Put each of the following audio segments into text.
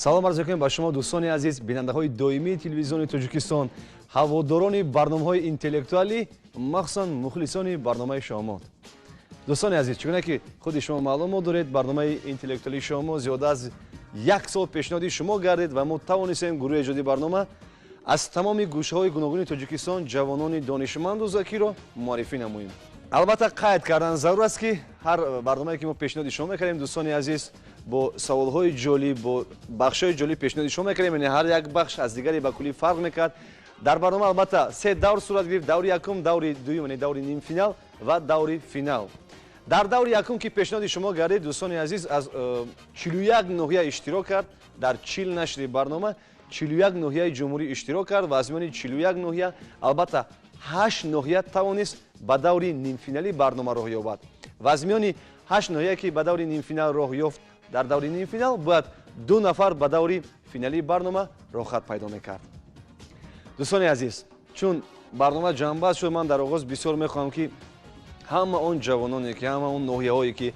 салом арз мекунем ба шумо дӯстони азиз, бинандаҳои доимии телевизиони Тоҷикистон, ҳаводорони барномаҳои интеллектуалӣ, махсусан мухлисони барномаи Шоҳмот. дӯстони азиз, чӣ гуна ки худи шумо маълумот доред, барномаи интеллектуалии Шоҳмот зиёда аз 1 сол пешниҳоди шумо гардид ва мо тавонистем гурӯҳи эҷоди барнома аз тамоми гӯшаҳои гуногуни Тоҷикистон ҷавонони донишманду закиро муаррифӣ намоем. албатта қайд кардан зарур аст ки ҳар барномае ки мо пешниҳоди шумо мекардем, дӯстони азиз, бо саволҳои ҷолиб, бо бахшҳои ҷолиб пешниҳоди шумо мекардем, яъне ҳар як бахш аз дигари ба куллӣ фарқ мекард. дар барнома албатта се давр сурат гирифт: даври якум, даври дуюм, яъне даври нимфинал ва даври финал. дар даври якум ки пешниҳоди шумо гардид, дӯстони азиз, аз 41 ноҳия иштирок кард дар 40 нашри барнома, 41 ноҳияи ҷумҳурӣ иштирок кард ва аз миёни 41 ноҳия албатта 8 ноҳия тавонист ба даври нимфиналӣ барнома роҳ ёбад. ва аз миёни 8 ноҳия ки ба даври нимфинал роҳ ёфт дар даври нимфинал, бояд 2 нафар ба даври финалии барнома роҳхат пайдо мекард. дӯстони азиз, чун барнома ҷамъбаст шуд, ман дар оғоз бисёр мехоҳам ки ҳама он ҷавононе ки ҳама он ноҳияҳое ки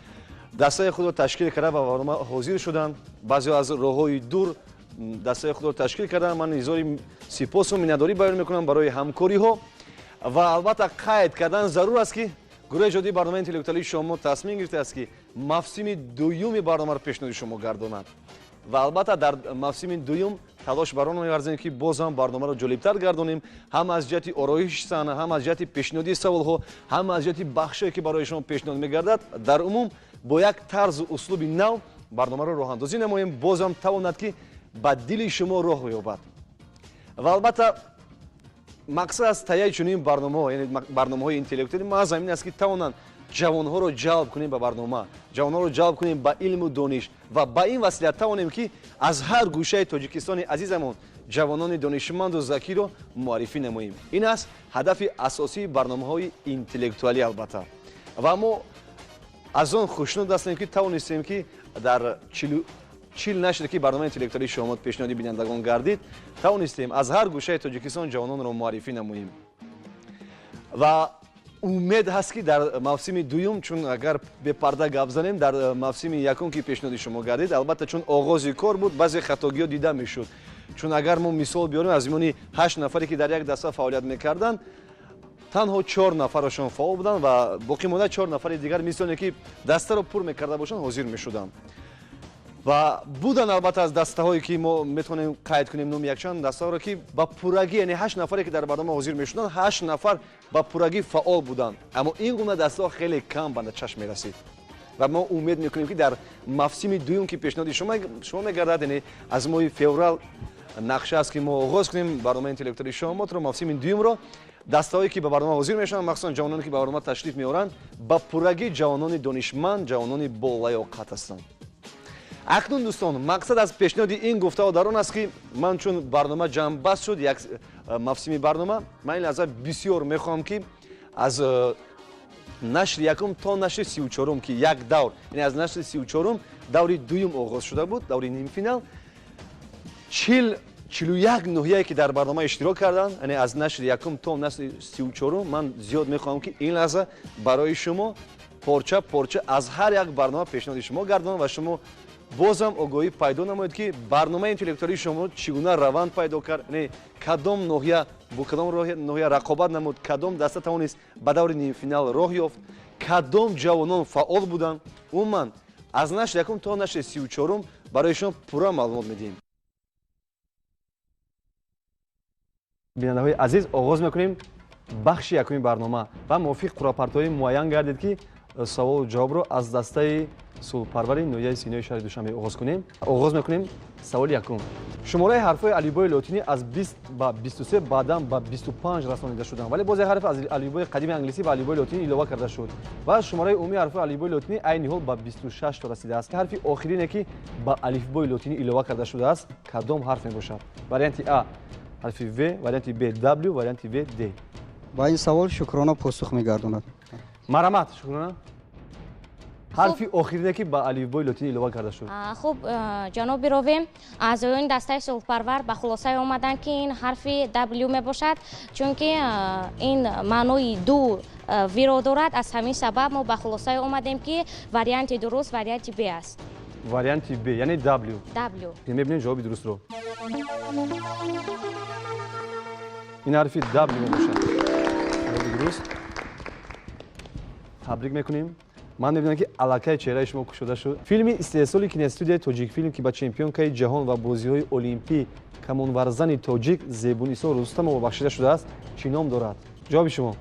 дастаи худро ташкил карда ба барнома ҳозир шуданд, баъзеҳо аз роҳҳои дур дастаи худро ташкил карданд, ман изҳори сипосу миннатдорӣ баён мекунам барои ҳамкориҳо. ва албатта қайд кардан зарур аст ки гурӯҳи эҷодии барномаи интеллектуалии Шоҳмот тасмим гирифтааст ки мавсими дуюми барномаро пешниҳоди шумо гардонад. ва албатта дар мавсими дуюм талош бар он меварзем ки боз ҳам барномаро ҷолибтар гардонем, ҳам аз ҷиҳати ороиши саҳна, ҳам аз ҷиҳати пешниҳодии саволҳо, ҳам аз ҷиҳати бахшое ки барои шумо пешниҳод мегардад, дар умум бо як тарзу услуби нав барномаро роҳандозӣ намоем, боз ҳам тавонад ки ба дили шумо роҳ ёбад. ва албатта мақсад аз таҳияи чунин барномаҳо, яъне барномаҳои интеллектуалӣ маҳз ҳамин аст ки тавонанд ҷавонҳоро ҷалб кунем ба барнома, ҷавонҳоро ҷалб кунем ба илму дониш ва ба ин васила тавонем ки аз ҳар гӯшаи Тоҷикистони азизамон ҷавонони донишманду закиро муаррифӣ намоем. ин аст ҳадафи асосии барномаҳои интеллектуалӣ албатта. ва мо аз он хушнуд ҳастем ки тавонистем ки дар 40 нашре ки барномаи интеллектуалии Шоҳмот пешниҳоди бинандагон гардид, тавонистем аз ҳар гӯшаи Тоҷикистон ҷавононро муаррифӣ намоем. ва умед ҳаст ки дар мавсими дуюм, чун агар бепарда гап занем, дар мавсими якум ки пешниҳоди шумо гардид, албатта чун оғози кор буд, баъзе хатогиҳо дида мешуд. чун агар мо мисол биёрем, аз миёни 8 нафаре ки дар як даста фаъолият мекарданд, танҳо 4 нафарашон фаъол буданд ва боқӣ монда 4 нафари дигар мисоле ки дастаро пур мекарда бошанд ҳозир мешуданд. ва буданд албатта аз дастаҳое ки мо метавонем қайд кунем номи якчанд дастаҳоро ки ба пуррагӣ, яъне 8 нафаре ки дар барнома ҳозир мешуданд, 8 нафар ба пуррагӣ фаъол буданд. аммо ин гуна дастаҳо хеле кам ба чашм мерасид. ва мо умед мекунем ки дар мавсими дуюм ки пешниҳоди шумо мегардад, яъне аз моҳи феврал нақша аст ки мо оғоз кунем барномаи интеллектуалии Шоҳмотро, мавсими дуюмро, дастаҳое ки ба барнома ҳозир мешаванд, махсусан ҷавононе ки ба барнома ташриф меоранд, ба пуррагӣ ҷавонони донишманд, ҷавонони болаёқат ҳастанд. акнун дӯстон, мақсад аз пешниҳоди ин гуфтаҳо дар он аст ки ман чун барнома ҷамъбаст шуд, як мавсими барнома, ман ин лаҳза бисёр мехоҳам ки аз нашри якум то нашри 34 ки як давр, яъне аз нашри 34 даври дуюм оғоз шуда буд, даври нимфинал, 41 ноҳияе ки дар барнома иштирок карданд, яъне аз нашри якум то нашри 34, ман зиёд мехоҳам ки ин лаҳза барои шумо порча порча аз ҳар як барнома пешниҳоди шумо гардонам ва шумо бозам огоҳӣ пайдо намоед ки барномаи интеллектуалии шумо чӣ гуна раванд пайдо кард, яъне кадом ноҳия бо кадом ноҳия рақобат намуд, кадом даста тавонист ба даври нимфинал роҳ ёфт, кадом ҷавонон фаъол буданд. умуман аз нашри якум то нашри 34 барои шумо пурра маълумот медиҳем. бинандаҳои азиз, оғоз мекунем бахши якуми барнома ва мувофиқ қуръапартои муайян гардид ки саволу ҷавобро аз дастаи сулҳпарвари ноҳияи синои шаҳри душанбе оғоз кунем. оғоз мекунем саволи якум. шумораи ҳарфҳои алифбои лотинӣ аз 20 ба 23 баъдан ба 25 расонида шуданд, вале бозе ҳарф аз алифбои қадими англисӣ ба алифбои лотинӣ илова карда шуд ва шумораи умумии ҳарфҳои алифбои лотинӣ айни ҳол ба 26 то расидааст. ҳарфи охирине ки ба алифбои лотинӣ илова карда шудааст, кадом ҳарф мебошад? варианти а ҳарфи в, варианти б w, варианти в д. ба ин савол шукрона посух мегардонад. марамат шукрона. ҳарфи охирине ки ба алифбои лотинӣ илова карда шуд. хуб ҷаноби ровем, аъзоёни дастаи сулҳпарвар ба хулосае омаданд ки ин ҳарфи w мебошад, чунки ин маънои ду виро дорад. аз ҳамин сабаб мо ба хулосае омадем ки варианти дуруст варианти б аст. варианти Б, яъне W. W. Мебинем ҷавоби дурустро. ин ҳарфи W мебошад. ҷавоби дуруст. табрик мекунем. ман мебинам ки аллакай чеҳраи шумо кушода шуд. филми истеҳсоли киностудияи тоҷикфилм ки ба чемпионкаи ҷаҳон ва бозиҳои олимпӣ камонварзани тоҷик зебуниссо рустамова бахшида шудааст чӣ ном дорад? ҷавоби шумо.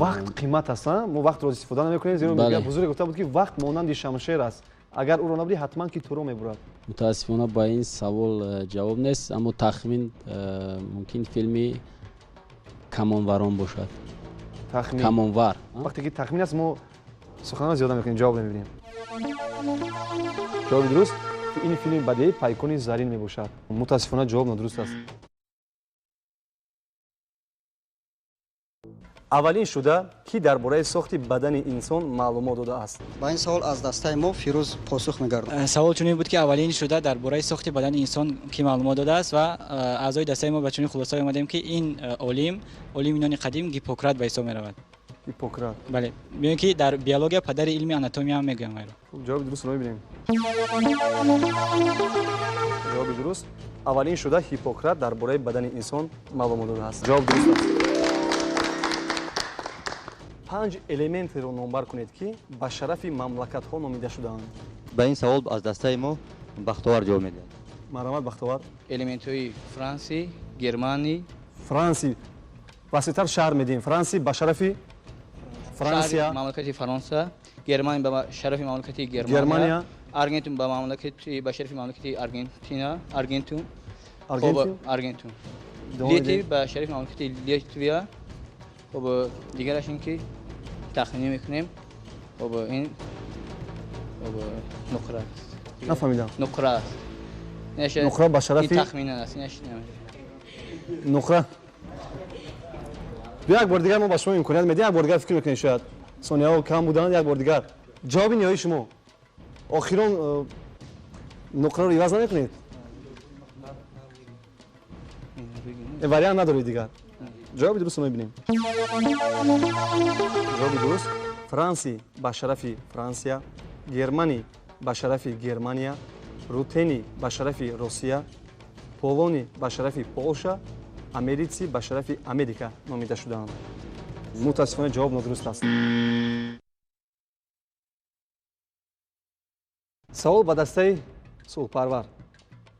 вақт қимат аст, мо вақтро истифода намекунем, зеро бузург гуфта буд ки вақт монанди шамшер аст. агар ӯро набудӣ ҳатман ки туро мебурад. мутаассифона ба ин савол ҷавоб нест, аммо тахмин мумкин филми камонварон бошад. тахмин. камонвар. вақте ки тахмин аст мо суханон зиёда мекунем, ҷавоб намебинем. ҷавоби дуруст ин филми бадеӣ пайкони зарин мебошад. мутаассифона ҷавоб нодуруст аст. аввалин шуда ки дар бораи сохти бадани инсон маълумот додааст? ба ин савол аз дастаи мо фирӯз посух мегардонад. савол чунин буд ки аввалин шуда дар бораи сохти бадани инсон ки маълумот додааст ва аъзои дастаи мо ба чунин хулоса омадем ки ин олим юнони қадим Гиппократ ба ҳисоб меравад. Гиппократ. бале бибинем ки дар биология падари илми анатомия ҳам мегӯям айро. ҷавоби дурустро мебинем. ҷавоби дуруст аввалин шуда Гиппократ дар бораи бадани инсон маълумот додааст. ҷавоб дуруст аст. 5 элементро номбар кунед ки ба шарафи мамлакатҳо номида шудаанд. ба ин савол аз дастаи мо бахтовар ҷавоб медиҳад. марҳамат бахтовар. элементҳои франси, германӣ, франси васитар шаҳр медиҳем. франси ба шарафи франсия, шаҳри мамлакати фаронса, германия ба шарафи мамлакати Германия, германия, аргентин ба мамлакати ба шарафи мамлакати аргентина, аргентин, аргентин. литв ба шарафи мамлакати литвия. خب دیگرش این که تخمینی میکنیم. خب این نقره است. نفهمیدم. نقره است. نقره با شرفی این تخمین است. اینش نقره. یک بار دیگر ما با شما امکانیت میدیم. یک بار دیگر فکر میکنید شاید ثانیه‌ها کم بودن. یک بار دیگر جواب نهایی شما. آخرون نقره رو عوض نمیکنید. وریانت ندارید دیگر. ҷавоби дурустро мебинем. ҷавоби дуруст франси ба шарафи франсия, германӣ ба шарафи германия, рутени ба шарафи русия, полони ба шарафи полша, америци ба шарафи америка номида шудаанд. мутаассифона ҷавоб нодуруст аст. савол ба дастаи сулҳпарвар.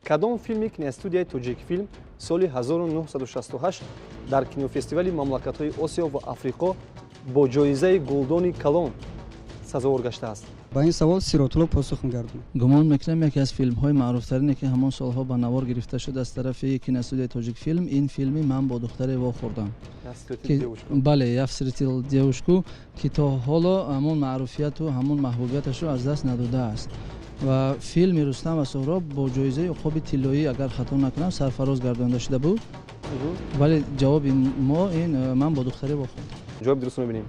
кадом филми киностудияи тоҷикфилм соли 1968 дар кинофестивали мамлакатҳои осиё ва африқо бо ҷоизаи гулдони калон сазовор гаштааст? ба ин савол сиротулло посух мегардонад. гумон мекунам яке аз филмҳои маъруфтарине ки ҳамон солҳо ба навор гирифта шуд аз тарафи киностудияи тоҷикфилм ин филми ман бо духтаре вохӯрдам. бале я встретил девушку ки то ҳоло ҳамон маъруфияту ҳамон маҳбубияташро аз даст надодааст ва филми рустам ва соҳроб бо ҷоизаи уқоби тиллоӣ агар хато накунам сарфароз гардонда шуда буд. вале ҷавоби мо ин ман бо духтаре вохӯрдам. ҷавоби дурустро мебинем.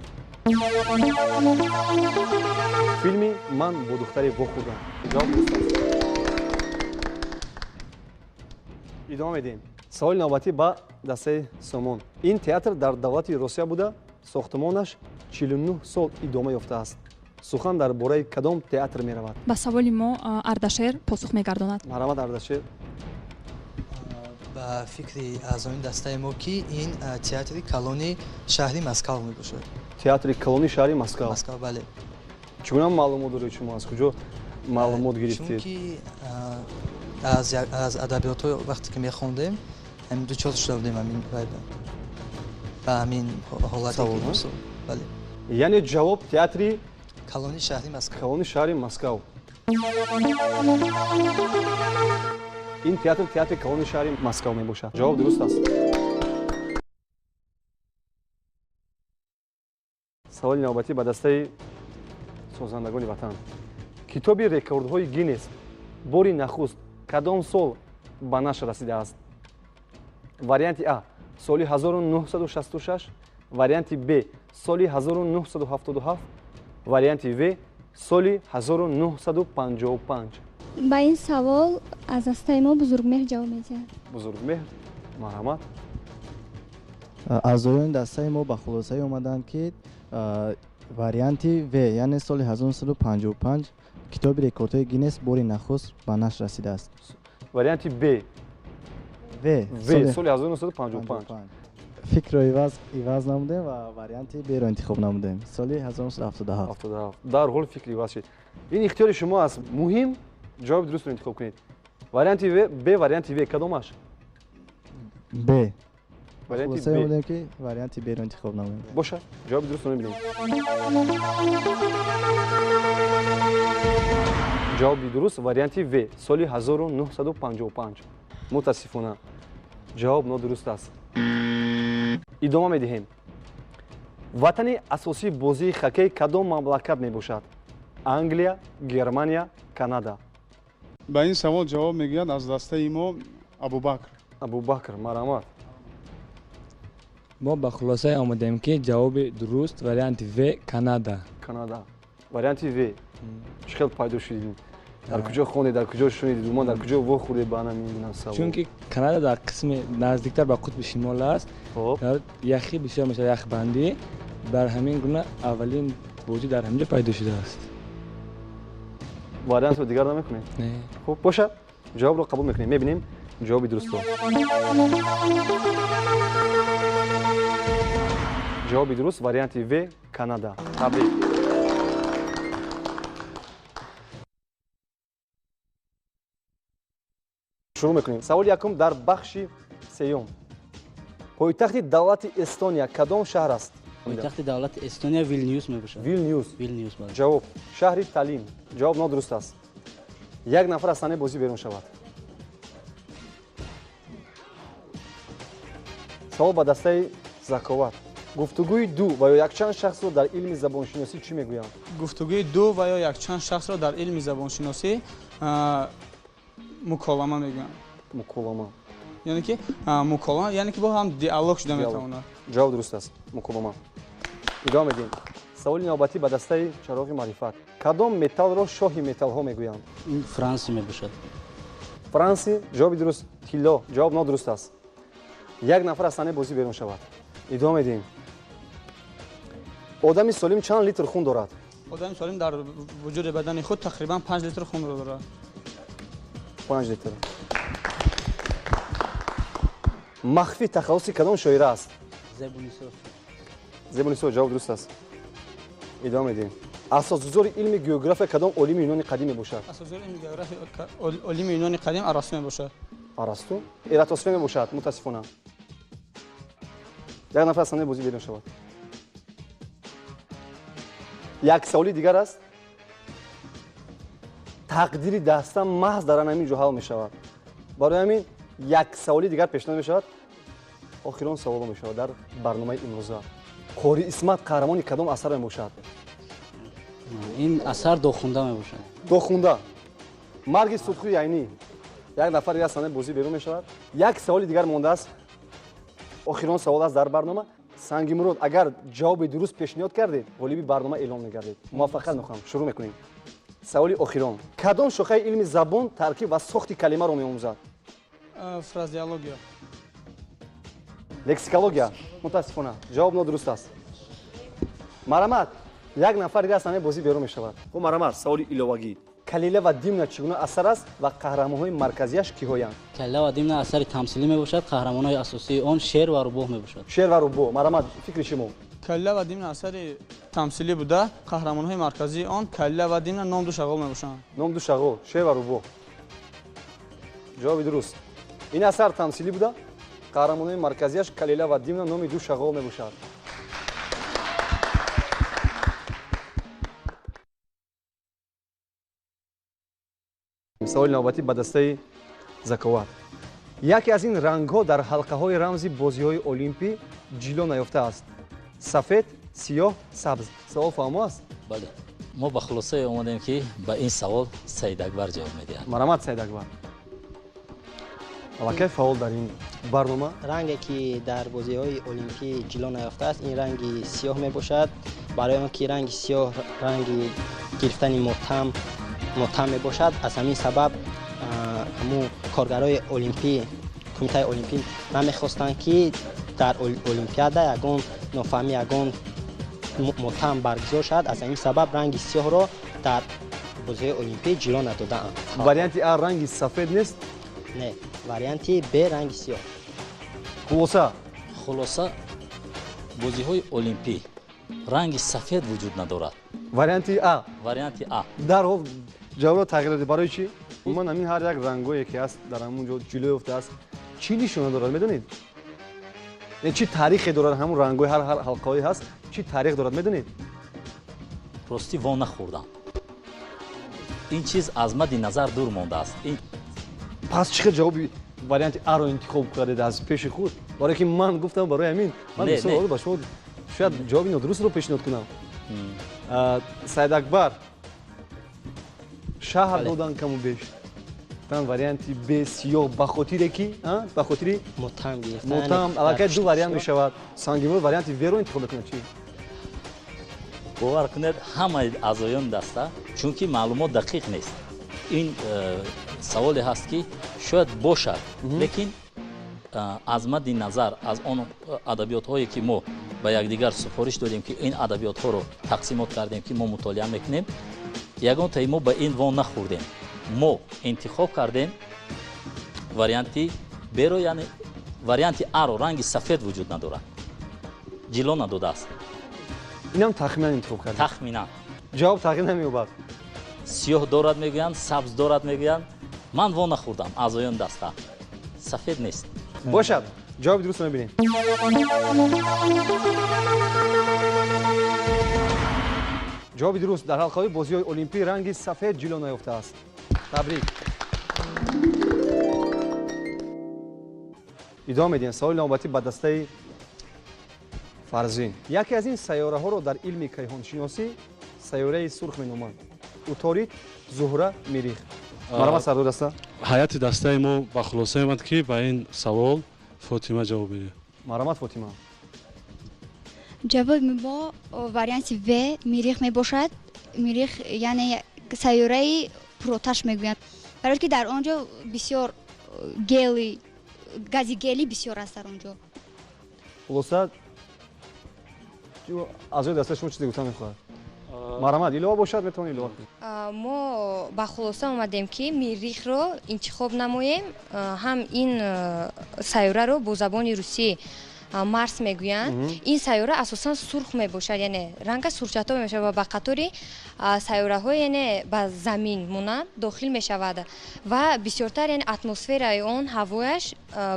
филми ман бо духтаре вохӯрдам. ҷавоб дуруст аст. идома медиҳем. саволи навбатӣ ба дастаи сомон. ин театр дар давлати русия буда сохтмонаш 49 сол идома ёфтааст. сухан дар бораи кадом театр меравад? ба саволи мо ардашер посух мегардонад. марҳамат ардашер. ба фикри аъзои дастаи мо ки ин театри калони шаҳри Москав мебошад. театри калони шаҳри Москав. Москав, бале. чӣ гуна маълумот доред шумо? аз куҷо маълумот гирифтед? чунки аз адабиётҳо вақте ки мехондем ҳамин дучор шуда будем ҳамин ба ҳамин ҳолате ки мосо. бале. яъне ҷавоб театри калони шаҳри Москав. калони шаҳри Москав. ин театр театри калони шаҳри Москав мебошад. ҷавоб дуруст аст. саволи навбатӣ ба дастаи созандагони ватан. китоби рекордҳои Гиннес бори нахуст кадом сол ба нашр расидааст? варианти А соли 1966, варианти Б соли 1977, варианти В соли 1955. ба ин савол аз дастаи мо бузургмеҳр ҷавоб медиҳад. бузургмеҳр, марҳамат. аъзоёни дастаи мо ба хулосае омаданд ки варианти В, яъне соли 1955 китоби рекордҳои Гиннес бори нахуст ба нашр расидааст. Варианти Б. В соли 1955. фикрро иваз намудем ва варианти Б-ро интихоб намудем. Соли 1977. дар ҳоли фикри иваз шид. ин ихтиёри шумо аст. муҳим ҷавоби дурустро интихоб кунед. варианти Б, варианти В кадомаш? Б. варианти хулосае омадем ки варианти Б-ро интихоб намудем. бошад. ҷавоби дурустро мебинем. ҷавоби дуруст варианти В, соли 1955. мутаассифона ҷавоб нодуруст аст. идома медиҳем. ватани асосии бозии хоккей кадом мамлакат мебошад? англия, германия, канада. ба ин савол ҷавоб мегӯяд аз дастаи мо абубакр. абубакр, марамат. мо ба хулосае омадем ки ҷавоби дуруст варианти В, канада. канада. варианти В. чӣ хел пайдо шудем? дар куҷо хонед, дар куҷо шунидед? ман дар куҷо вохӯрде ба ана мебинам савол. чунки канада дар қисми наздиктар ба қутби шимол аст. дар яхи бисёр мешавад, яхбандӣ. дар ҳамин гуна аввалин бозӣ дар ҳаминҷо пайдо шудааст. вариантро дигар намекунед? Не. хуб бошад. ҷавобро қабул мекунем. мебинем ҷавоби дурустро. ҷавоби дуруст варианти В, канада. табрик. шурӯъ мекунем. саволи якум дар бахши сеюм. пойтахти давлати Эстония кадом шаҳр аст? пойтахти давлати Эстония Вилнюс мебошад. Вилнюс. Вилнюс бад. ҷавоб шаҳри Таллин. ҷавоб нодуруст аст. як нафар аз саҳнаи бозӣ берун шавад. савол ба дастаи заковат. гуфтугӯи ду ва ё якчанд шахсро дар илми забоншиносӣ чӣ мегӯянд? гуфтугӯи ду ва ё якчанд шахсро дар илми забоншиносӣ муколама мегӯянд. муколама. яъне ки муколама яъне ки бо ҳам диалог шуда метавонад. ҷавоб дуруст аст. муколама. идома медиҳем. саволи навбатӣ ба дастаи чароғи маърифат. кадом металлро шоҳи металлҳо мегӯянд? франси мебошад. франси. ҷавоби дуруст тилло. ҷавоб нодуруст аст. як нафар аз саҳнаи бозӣ берун шавад. идома медиҳем. одами солим чанд литр хун дорад? одами солим дар вуҷуди бадани худ тақрибан 5 литр хунро дорад. 5 литр. махфӣ тахаллуси кадом шоира аст? зебунисо. зебунисо. ҷавоб дуруст аст. идома медиҳем. асосгузори илми география кадом олими юнони қадим мебошад? асосгузори илми география олими юнони қадим арасту мебошад. арасту? эратосфен мебошад. мутаассифона. як нафар аз саҳнаи бозӣ берун шавад. як саволи дигар аст. тақдири даста маҳз дар ҳамин ҷо ҳал мешавад. барои ҳамин як саволи дигар пешниҳод мешавад. охирон саволо мешавад дар барномаи имрӯза. қори исмат қаҳрамони кадом асар мебошад? ин асар дохунда мебошад. дохунда. марги субхи яйнӣ. як нафар аз саҳнаи бозӣ берун мешавад. як саволи дигар мондааст. охирон савол аст дар барнома. сангимурод агар ҷавоби дуруст пешниҳод кардед ғолиби барнома эълон мегардед. муваффақият мехоҳам. шурӯъ мекунем. саволи охирон. кадом шохаи илми забон таркиб ва сохти калимаро меомӯзад? фразеология. лексикология. мутаассифона. ҷавоб нодуруст аст. марамат. як нафар дигар аз саҳнаи бозӣ берун мешавад. хуб марамат. саволи иловагӣ. калила ва димна чӣ гуна асар аст ва қаҳрамонҳои марказияш киҳоянд? калила ва димна асари тамсилӣ мебошад. қаҳрамонҳои асосии он шер ва рубоҳ мебошад. шер ва рубоҳ. марамат. фикри шумо? калила ва димна асари тамсилӣ буда қаҳрамонҳои марказии он калила ва димна номду шағол мебошанд. номду шағол. шер ва рубоҳ. ҷавоби дуруст. ин асар тамсилӣ буда қаҳрамонҳои марказияш калила ва димна номи ду шағол мебошад. саволи навбатӣ ба дастаи заковат. яке аз ин рангҳо дар ҳалқаҳои рамзи бозиҳои олимпӣ ҷило наёфтааст. сафед, сиёҳ, сабз. савол фаҳмо аст? бале. мо ба хулосае омадем ки ба ин савол Саидакбар ҷавоб медиҳад. марамат Саидакбар. аллакай фаъол дар ин барнома. ранге ки дар бозиҳои олимпӣ ҷило наёфтааст ин ранги сиёҳ мебошад. барои он ки ранги сиёҳ ранги гирифтани мотам мебошад. аз ҳамин сабаб ҳамун коргарои олимпӣ кумитаи олимпӣ намехостанд ки дар олимпиада ягон нофаҳмӣ ягон мотам баргузор шуд. аз ҳамин сабаб ранги сиёҳро дар бозиҳои олимпӣ ҷило надодаанд. варианти А ранги сафед нест? Не, варианти Б ранги сиёҳ. хулоса бозиҳои олимпӣ ранги сафед вуҷуд надорад. варианти А дарҳол ҷавобро тағйир додед. барои чӣ? умуман ҳамин ҳар як рангое ки ҳаст дар ҳамунҷо ҷилӯ ёфтааст чӣ нишона дорад медонед? чӣ таърихе дорад ҳамун рангҳои ҳар ҳалқаҳое ҳаст чӣ таърих дорад медонед? ростӣ во нахӯрдам. ин чиз аз мадди назар дур мондааст. пас чӣ хел ҷавоби варианти Аро интихоб кардед аз пеши худ? барое ки ман гуфтам барои ҳамин ман мисол ба шумо шояд ҷавоби нодурустро пешниҳод кунам. Сайдакбар шаҳр додан каму беш гуфтан варианти Б сиёҳ ба хотире ки ба хотири мотам аллакай ду вариант мешавад. сангимон варианти Вро интихоб мекунад чӣ? бовар кунед ҳамаи аъзоён даста чунки маълумот дақиқ нест. ин саволе ҳаст ки шояд бошад лекин аз мадди назар аз он адабиётҳое ки мо ба якдигар супориш додем ки ин адабиётҳоро тақсимот кардем ки мо мутолиа мекунем ягон таи мо ба ин вон нахӯрдем. мо интихоб кардем варианти Бро яъне варианти Аро ранги сафед вуҷуд надорад ҷило надодааст. инам тахминан интихоб кардем. тахминан ҷавоб тағйир намеёбад. сиёҳ дорад мегӯянд сабз дорад мегӯянд ман во нахӯрдам аъзоён даста сафед нест. бошад ҷавоби дурустро мебинем. ҷавоби дуруст дар ҳалқаҳои бозиҳои олимпӣ ранги сафед ҷило наёфтааст. табрик. идома медиҳем саволи навбатӣ ба дастаи фарзин. яке аз ин сайёраҳоро дар илми кайҳоншиносӣ сайёраи сурх меноманд. уторид зуҳра мирих. марҳамат сардор даста. ҳайати дастаи мо ба хулоса омад ки ба ин савол фотима ҷавоб медиҳад. марҳамат фотима. ҷавоби мо варианти В мирих мебошад. мирих яъне сайёраи пуроташ мегӯянд барои ки дар он ҷо бисёр гели гази гелӣ бисёр аст дар он ҷо. хулоса аъзои дастаи шумо чизе гуфтан мехоҳад? марҳамат илова бошад метавонед илова кунед. мо ба хулоса омадем ки мирихро интихоб намоем. ҳам ин сайёраро бо забони русӣ марс мегӯянд. ин сайёра асосан сурх мебошад яъне ранга сурхчато мешавад ва ба қатори сайёраҳо яъне ба замин монанд дохил мешавад ва бисёртар яъне атмосфераи он ҳавояш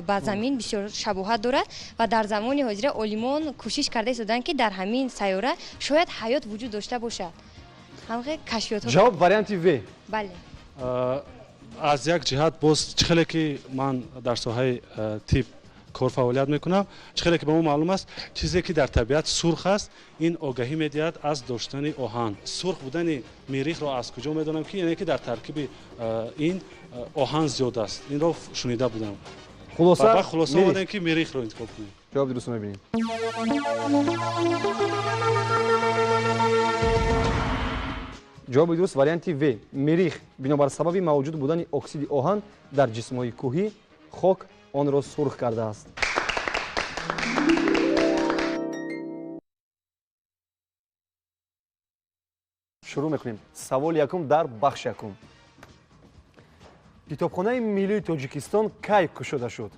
ба замин бисёр шабоҳат дорад ва дар замони ҳозира олимон кӯшиш карда истоданд ки дар ҳамин сайёра шояд ҳаёт вуҷуд дошта бошад. ҳамаи кашфиётҳо. ҷавоб варианти В. бале. аз як ҷиҳат боз чӣ хеле ки ман дар соҳаи тиб кор фаъолият мекунам чӣ хеле ки ба мо маълум аст чизе ки дар табиат сурх аст ин огаҳӣ медиҳад аз доштани оҳан. сурх будани мирихро аз куҷо медонам ки яъне ки дар таркиби ин оҳан зиёд аст. инро шунида будам. хулоса омадем ки мирихро интихоб кунем. ҷавоби дурустро мебинем. ҷавоби дуруст варианти В мирих бинобар сабаби мавҷуд будани оксиди оҳан дар ҷисмҳои кӯҳӣ хок онро сурх кардааст. шурӯъ мекунем. саволи якум дар бахши якум. китобхонаи миллии тоҷикистон кай кушода шуд?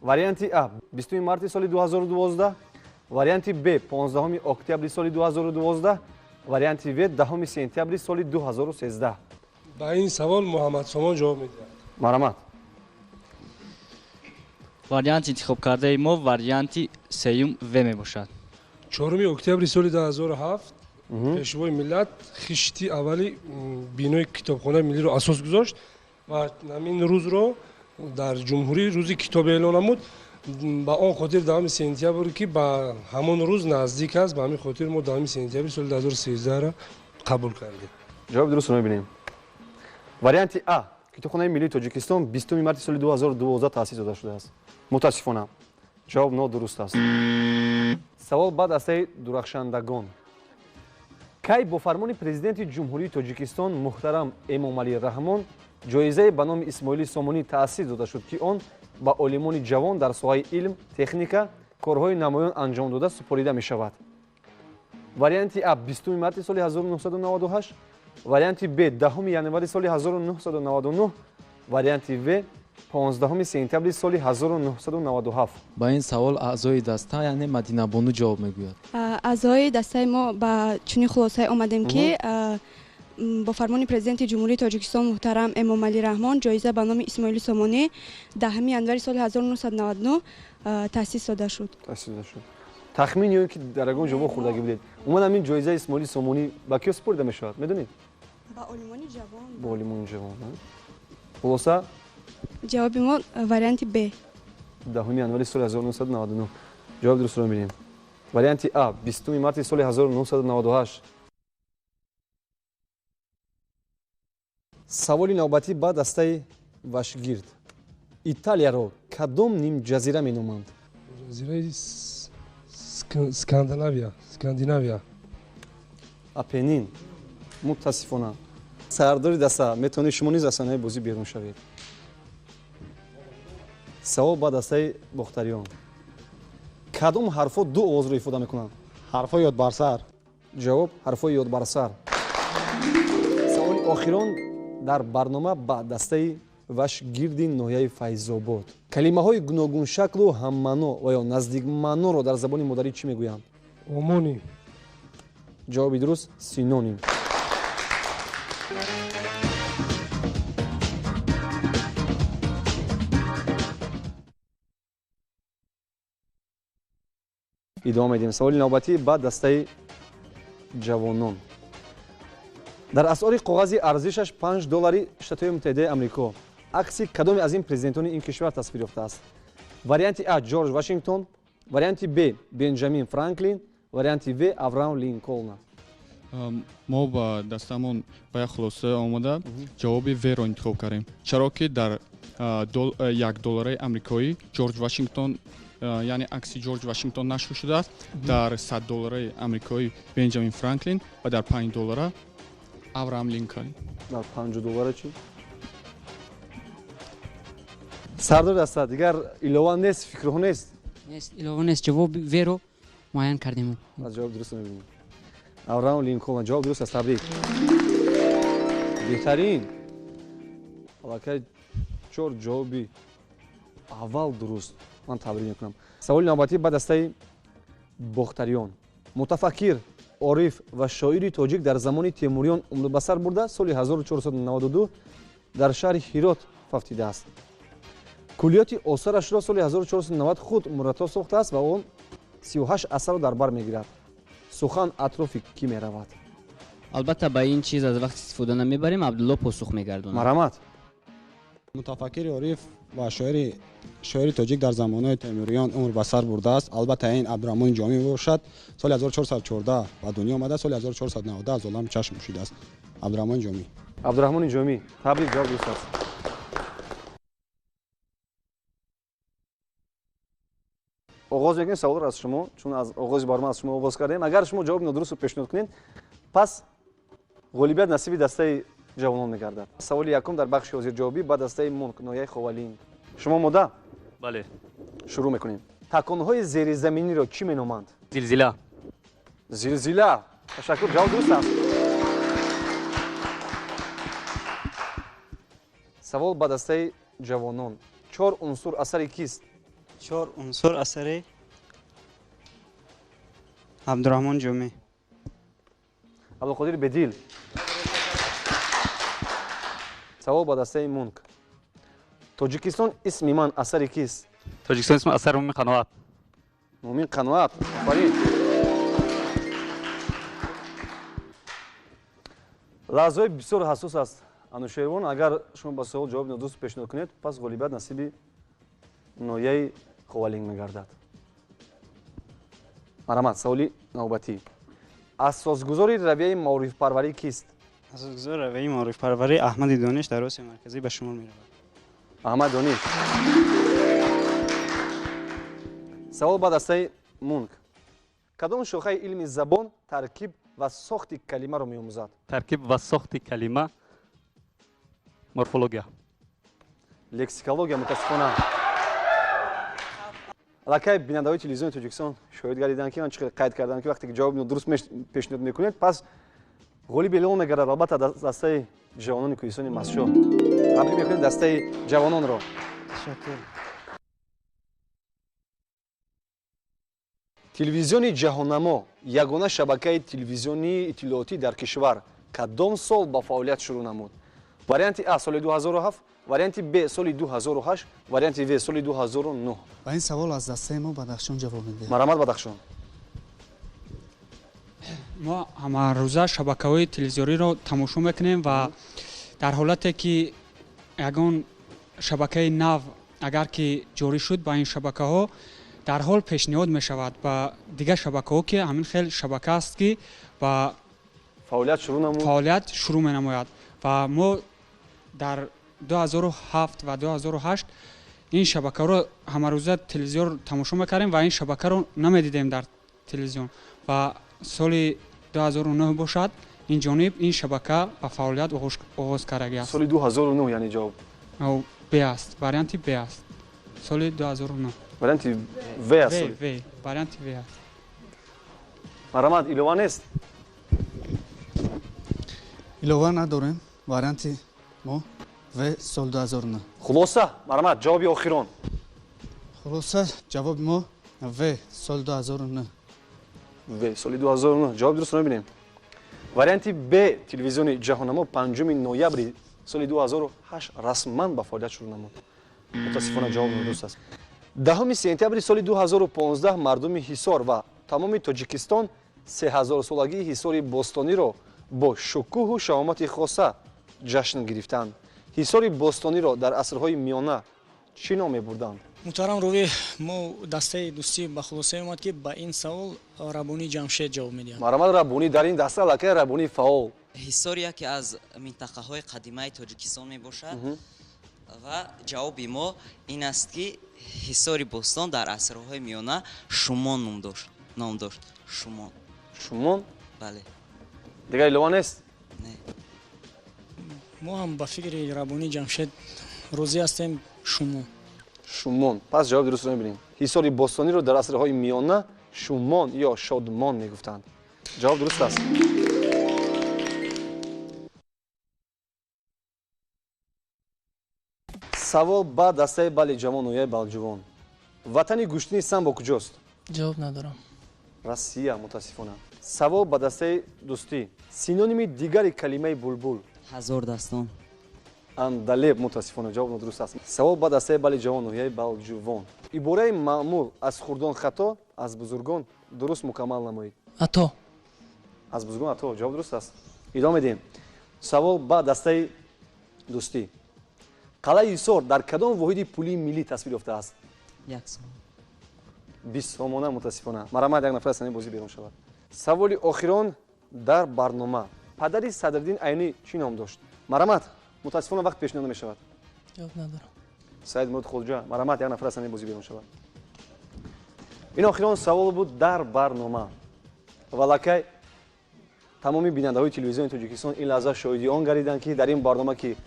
варианти А 20 марти соли 2012, варианти Б 15 октябри соли 2012, варианти В 10 сентябри соли 2013. ба ин савол муҳаммад Сомон ҷавоб медиҳад. марҳамат. варианти интихоб кардаи мо варианти сеюм В мебошад. 4 октябри соли 2007 пешвои миллат хишти аввали бинои китобхонаи миллиро асос гузошт ва ҳамин рӯзро дар ҷумҳурӣ рӯзи китоб эълон намуд. ба он хотир 10 сентябр ки ба ҳамон рӯз наздик аст ба ҳамин хотир мо 10 сентябри соли 2013 қабул кардем. ҷавоби дурустро мебинем. варианти А китобхонаи миллии тоҷикистон 20 марти соли 2012 таъсис дода шудааст. мутаассифона ҷавоб нодуруст аст. савол ба дастаи дурахшандагон. кай бо фармони президенти ҷумҳурии тоҷикистон муҳтарам эмомалӣ раҳмон ҷоизае ба номи исмоили сомонӣ таъсис дода шуд ки он ба олимони ҷавон дар соҳаи илм техника корҳои намоён анҷом дода супорида мешавад? Варианти А 20 марти соли 1998, варианти Б 10 январи соли 1999, варианти В 15 сентябри соли 1997. ба ин савол аъзои даста яъне Мадинабону ҷавоб мегӯяд. аъзои дастаи мо ба чунин хулосае омадем ки бо фармони президенти ҷумҳурии тоҷикистон муҳтарам эмомалӣ раҳмон ҷоиза ба номи исмоили сомонӣ 10 январи соли 1999 таъсис дода шуд. тахмин ё ки дарагон ҷавоб хӯрдагӣ будед. умуман ин ҷоизаи исмоили сомонӣ ба киё супорида мешавад медонед? ба олимони ҷавон. ба олимони ҷавон. хулоса ҷавоби мо варианти Б 10 январи соли 1999. ҷавоби дурустро мебинем. варианти А 20 марти соли 1998. саволи навбатӣ ба дастаи вашгирд. италияро кадом нимҷазира меноманд? ҷазираи скандинавия. апенин. мутаассифона. сардори даста метавонед шумо низ аз санаи бозӣ берун шавед. савол ба дастаи бохтариён. кадом ҳарфҳо ду овозро ифода мекунанд? ҳарфҳои ёдбарсар. ҷавоб ҳарфҳои ёдбарсар. саволи охирон дар барнома ба дастаи вашгирди ноҳияи файзобод. калимаҳои гуногун шаклу ҳаммаъно ва ё наздикмаъноро дар забони модарӣ чӣ мегӯянд? омоним. ҷавоби дуруст синоним. идома медиҳем. саволи навбатӣ ба дастаи ҷавонон. дар асъори коғази арзишаш $5 Штатҳои Муттаҳидаи Амрико акси кадоме аз ин президентони ин кишвар тасвир ёфтааст? варианти А ҷорҷ вашингтон, варианти Б бенҷамин франклин, варианти В авраам линколн. мо ба дастамон ба як хулоса омада ҷавоби В-ро интихоб кардем. чаро ки дар $1 амрикоӣ ҷорҷ вашингтон яъне акси ҷорҷ вашингтон нашр шудааст, дар $100 амрикоӣ бенҷамин франклин ва дар $5 авраам линколн. дар $5 чӣ? сардор даста дигар илова нест, фикрҳо нест? нест, илова нест. ҷавоби В-ро муайян кардем. аз ҷавоб дуруст мебинем. авраам линколн ҷавоб дуруст аст. табрик. беҳтарин. аллакай 4 ҷавоби аввал дуруст. ман табрик мекунам. саволи навбатӣ ба дастаи бохтариён. мутафаккир, ориф ва шоири тоҷик дар замони темуриён умр ба сар бурда соли 1492 дар шаҳри ҳирот вафтидааст. куллиёти осарашро соли 1490 худ мураттаб сохтааст ва он 38 асарро дар бар мегирад. сухан атрофи кӣ меравад? албатта ба ин чиз аз вақт истифода намебарем. абдулло посух мегардонад. марҳамат. мутафаккири ориф ва шоири тоҷик дар замонаи темуриён умр ба сар бурдааст. албатта ин абдураҳмони ҷомӣ мебошад. соли 1414 ба дунё омада, соли 1490 аз олами чашм мушидааст. абдураҳмони ҷомӣ. абдураҳмони ҷомӣ. табрик, ҷавоб дуруст аст. оғоз мекунем саволро аз шумо, чун аз оғози барнома аз шумо оғоз кардем. агар шумо ҷавоби нодурустро пешниҳод кунед, пас ғолибият насиби дастаи ҷавонон мегардад. саволи якум дар бахши ҳозирҷавобӣ ба дастаи мунк ноҳияи ховалин. шумо мода? бале. шурӯъ мекунем. таконҳои зеризаминиро чӣ меноманд? зилзила. зилзила. ташаккур, ҷавоб дуруст аст. савол ба дастаи ҷавонон. 4 унсур асари кист? 4 унсур асари абдураҳмон ҷомӣ. абдулқодир бедил. савол ба дастаи мунк. тоҷикистон исми ман асари кист? тоҷикистон исми асари мумин қаноат. мумин қаноат. офарин. лаҳзаҳои бисёр ҳассос аст анӯшевон. агар шумо ба савол ҷавоби нодуруст пешниҳод кунед, пас ғолибият насиби ноҳияи ховалин мегардад. марҳамат. саволи навбатӣ. асосгузори равияи маорифпарварӣ кист? асосгузори равияи маорифпарварӣ аҳмади дониш дар осияи марказӣ ба шумор меравад. аҳмад дониш. савол ба дастаи мунк. кадом шохаи илми забон таркиб ва сохти калимаро меомӯзад? таркиб ва сохти калима морфология. лексикология. мутаассифона. аллакай бинандаҳои телевизиони тоҷикистон шоҳид гардиданд ки анчақадр қайд карданд ки вақте ки ҷавоби дуруст пешниҳод мекунед пас ғолиб эълон мегардад албатта дастаи ҷавонони кӯҳистони мастшо табрик мекунед дастаи ҷавононро. телевизиони ҷаҳоннамо ягона шабакаи телевизионии иттилоотӣ дар кишвар кадом сол ба фаъолият шурӯъ намуд? варианти А соли 2007, варианти Б соли 2008, варианти В соли 2009. ба ин савол аз дастаи мо Бадахшон ҷавоб медиҳем. Марамат Бадахшон. мо ҳамарӯза шабакаҳои телевизиониро тамошо мекунем ва дар ҳолате ки ягон шабакаи нав агар ки ҷорӣ шуд ба ин шабакаҳо дарҳол пешниҳод мешавад ба дигар шабакаҳо ки ҳамин хел шабака аст ки ба фаъолият шурӯъ менамояд ва мо дар 2007 ва 2008 ин шабакаро ҳамарӯза телевизион тамошо мекардем ва ин шабакаро намедидем дар телевизион ва соли 2009 бошад инҷониб ин шабака ба фаъолият оғоз кардагиаст. соли 2009 яъне ҷавоб Б аст, варианти Б аст. соли 2009. варианти В аст. Варианти В аст. марамат илова нест? илова надорем. варианти мо В соли 2009. хулоса марамат ҷавоби охирон. хулоса ҷавоби мо В соли 2009. В соли 2009 ҷавоб дурустро мебинем. варианти Б телевизиони ҷаҳоннамо 5 ноябри соли 2008 расман ба фаъолият шурӯъ намуд. мутаассифона ҷавоб нодуруст аст. 10 сентябри соли 2015 мардуми ҳисор ва тамоми тоҷикистон 3000-солагии ҳисори бостониро бо шукӯҳу шаҳомоти хоса ҷашн гирифтанд. ҳисори бостониро дар асрҳои миёна чӣ ном мебурданд? муҳтарам ровӣ мо дастаи дӯстӣ ба хулосае омад ки ба ин савол рабони ҷамшед ҷавоб медиҳад. марамат рабонӣ дар ин даста аллакай рабонӣ фаъол. ҳисор яке аз минтақаҳои қадимаи тоҷикистон мебошад ва ҷавоби мо ин аст ки ҳисори бостон дар асрҳои миёна шумон ном дошт. шумон? бале. дигар илова нест? не. мо ҳам ба фикри рабони ҷамшед розӣ ҳастем. шумон. пас ҷавоби дурустро мебинем. ҳисори бостониро дар асрҳои миёна шумон ё шодмон мегуфтанд. ҷавоб дуруст аст. савол ба дастаи бали ҷавон ноҳияи балҷувон. ватани гӯштини самбо куҷост? ҷавоб надорам. россия мутаассифона. савол ба дастаи дӯстӣ. синоними дигари калимаи булбул? ҳазордастон. андалеб мутаассифона ҷавоб нодуруст аст. савол ба дастаи бали ҷавон ноҳияи балҷувон. ибораи маъмул аз хурдон хато, аз бузургон дуруст мукаммал намоед. ато. аз бузургон ато ҷавоб дуруст аст. идома медиҳем. савол ба дастаи дӯстӣ. қалъаи ҳисор дар кадом воҳиди пулии миллӣ тасвир ёфтааст? 20 сомона мутаассифона. марамат як нафар аз сани бозӣ берун шавад. саволи охирон дар барнома. падари садриддин айнӣ чӣ ном дошт? марамат мутаассифона вақт пешниҳод намешавад. ҷавоб надорам. саид мурод хоҷа. марамат як нафар аз сани бозӣ берун шавад. ин охирон савол буд дар барнома. валакай тамоми бинандаҳои телевизиони тоҷикистон ин лаҳза шоҳиди он гардиданд ки дар ин барнома ки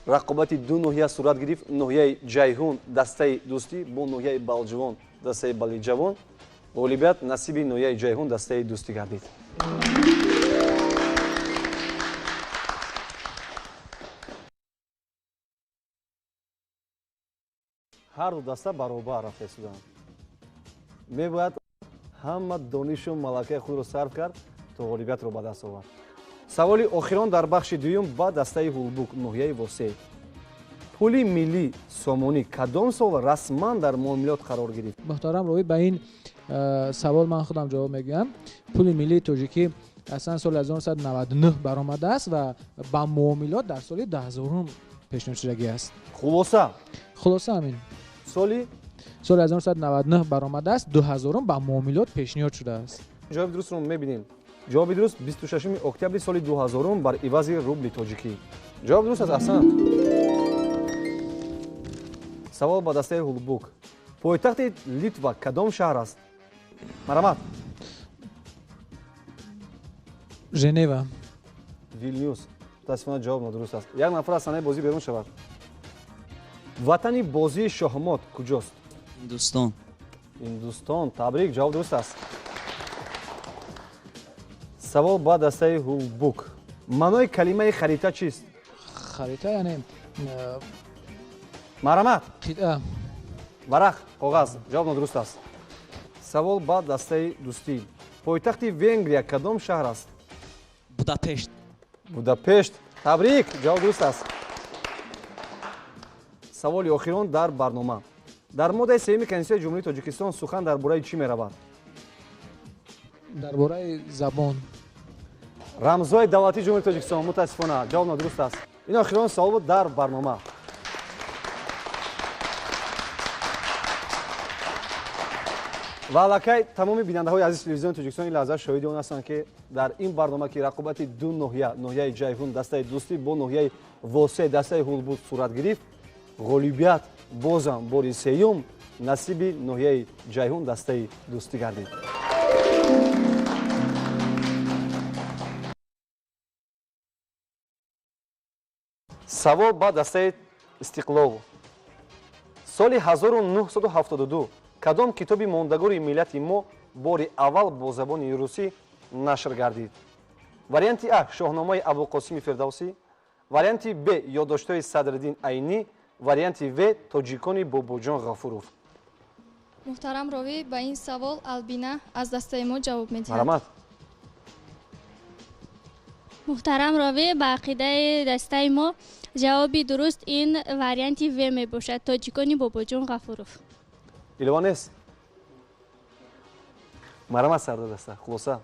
рақобати ду ноҳия сурат гирифт, ноҳияи ҷайҳун дастаи дӯстӣ бо ноҳияи балҷувон дастаи балиҷавон, ғолибият насиби ноҳияи ҷайҳун дастаи дӯстӣ гардид. ҳар ду даста баробар рафта истоданд. мебояд ҳама донишу малакаи худро сарф кард то ғолибиятро ба даст овард. саволи охирон дар бахши дуюм ба дастаи ҳулбук ноҳияи восеъ. пули миллӣ сомонӣ кадом сол расман дар муомилот қарор гирифт? муҳтарам ровӣ ба ин савол ман худам ҷавоб мегӯям. пули миллии тоҷикӣ аслан соли 1999 баромадааст ва ба муомилот дар соли 2000 пешниҳод шудагӣ аст. хулоса ҳамин соли 1999 баромадааст, 2000 ба муомилот пешниҳод шудааст. ҷавоби дурустро мебинем. ҷавоби дуруст 26 октябри соли 2000 бар ивази рубли тоҷикӣ. ҷавоб дуруст аст. аҳсан. савол ба дастаи ҳулбук. пойтахти литва кадом шаҳр аст? марамат. женева. вилнюс. мутаассифона ҷавоб нодуруст аст. як нафар аз санаи бозӣ берун шавад. ватани бозии шоҳмот куҷост? ҳиндустон. هندوستان. تبریک، جواب درست است. سوال با دسته هولبوک. معنای کلمه خریطه چیست؟ خریطه یعنی مرمت. قطعه. ورق، کاغذ. جواب نادرست است. سوال با دسته دوستی. پایتخت ونگریا کدام شهر است؟ будапешт. будапешт. تبریک، جواب درست است. سوال آخران در برنامه. در ماده سوم کنستیتوسیون جمهوری تاجیکستان سخن درباره چی می‌رود؟ درباره زبان. رمزهای دولتی جمهوری تاجیکستان. متاسفانه جواب نادرست است. این آخرین سوال بود در برنامه. و علاقه تمام بیننده‌های عزیز تلویزیون تاجیکستان این لحظه شاهد اون هستند که در این برنامه که رقابت دو ناحیه جیهون دسته دوستی با ناحیه واسع دسته هولبود صورت گرفت، غالبیت بازم باری سوم نصیب ناحیه جیهون دسته دوستی گردید. سوال با دسته استقلال. سال 1972 کدام کتابی мондагори миллати мо бори аввал бо забони русӣ нашр гардид? варианти А шоҳномаи абулқосими фирдавсӣ, варианти Б ёддоштҳои садриддин айнӣ, варианти В тоҷикони бобоҷон ғафуров. муҳтарам ровӣ, ба ин савол албина аз дастаи мо ҷавоб медиҳад. марамат. муҳтарам ровӣ, ба ақидаи дастаи мо ҷавоби дуруст ин варианти В мебошад, тоҷикони бобоҷон ғафуров. илова нест. марамат сардадаста хулоса.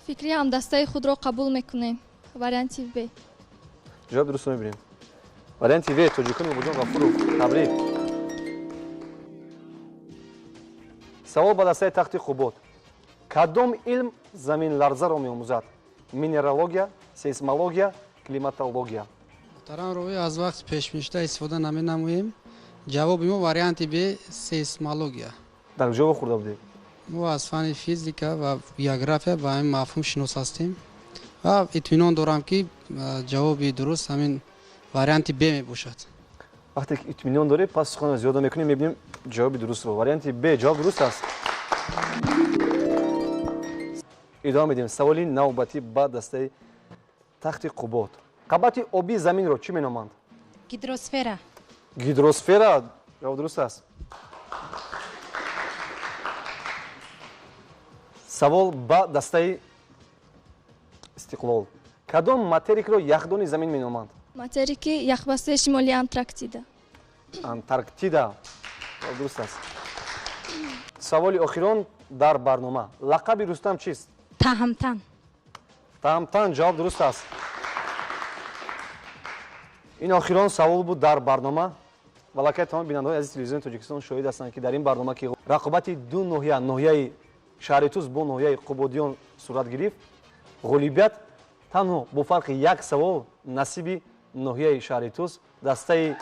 фикри ҳамдастаи худро қабул мекунем. варианти В. ҷавоб дурустро мебинем. варианти В тоҷикони бобоҷон ғафуров. табрик. савол ба дастаи тахти хубот. кадом илм заминларзаро меомӯзад? минералогия, сейсмология, климатология. муҳтарам ровӣ, аз вақти пешбиништа истифода наменамоем. ҷавоби мо варианти Б сейсмология. дар ҷавоб хӯрда будем. мо аз фани физика ва география ба ҳамин мафҳум шинос ҳастем ва итминон дорам ки ҷавоби дуруст ҳамин варианти Б мебошад. вақте ки итминон дорем пас суханро зиёда мекунем мебинем ҷавоби дурустро. варианти Б ҷавоб дуруст аст. идома медиҳем. саволи навбатӣ ба дастаи тахти қубот. қабати оби заминро чӣ меноманд? гидросфера. гидросфера. ҷавоб дуруст аст. савол ба дастаи истиқлол. кадом материкро яхдони замин меноманд? материки яхбастаи шимолии антарктида. антарктида. ҷавоб дуруст аст. саволи охирон дар барнома. лақаби рустам чист? таҳамтан. таҳамтан. ҷавоб дуруст аст. ин охирон савол буд дар барнома. валакай тамоми бинандаҳои азизи телевизиони тоҷикистон шоҳид ҳастанд ки дар ин барнома ки рақобати ду ноҳия, ноҳияи шаҳри туз бо ноҳияи қубодиён сурат гирифт, ғолибият танҳо бо фарқи як савол насиби ноҳияи шаҳри туз дастаи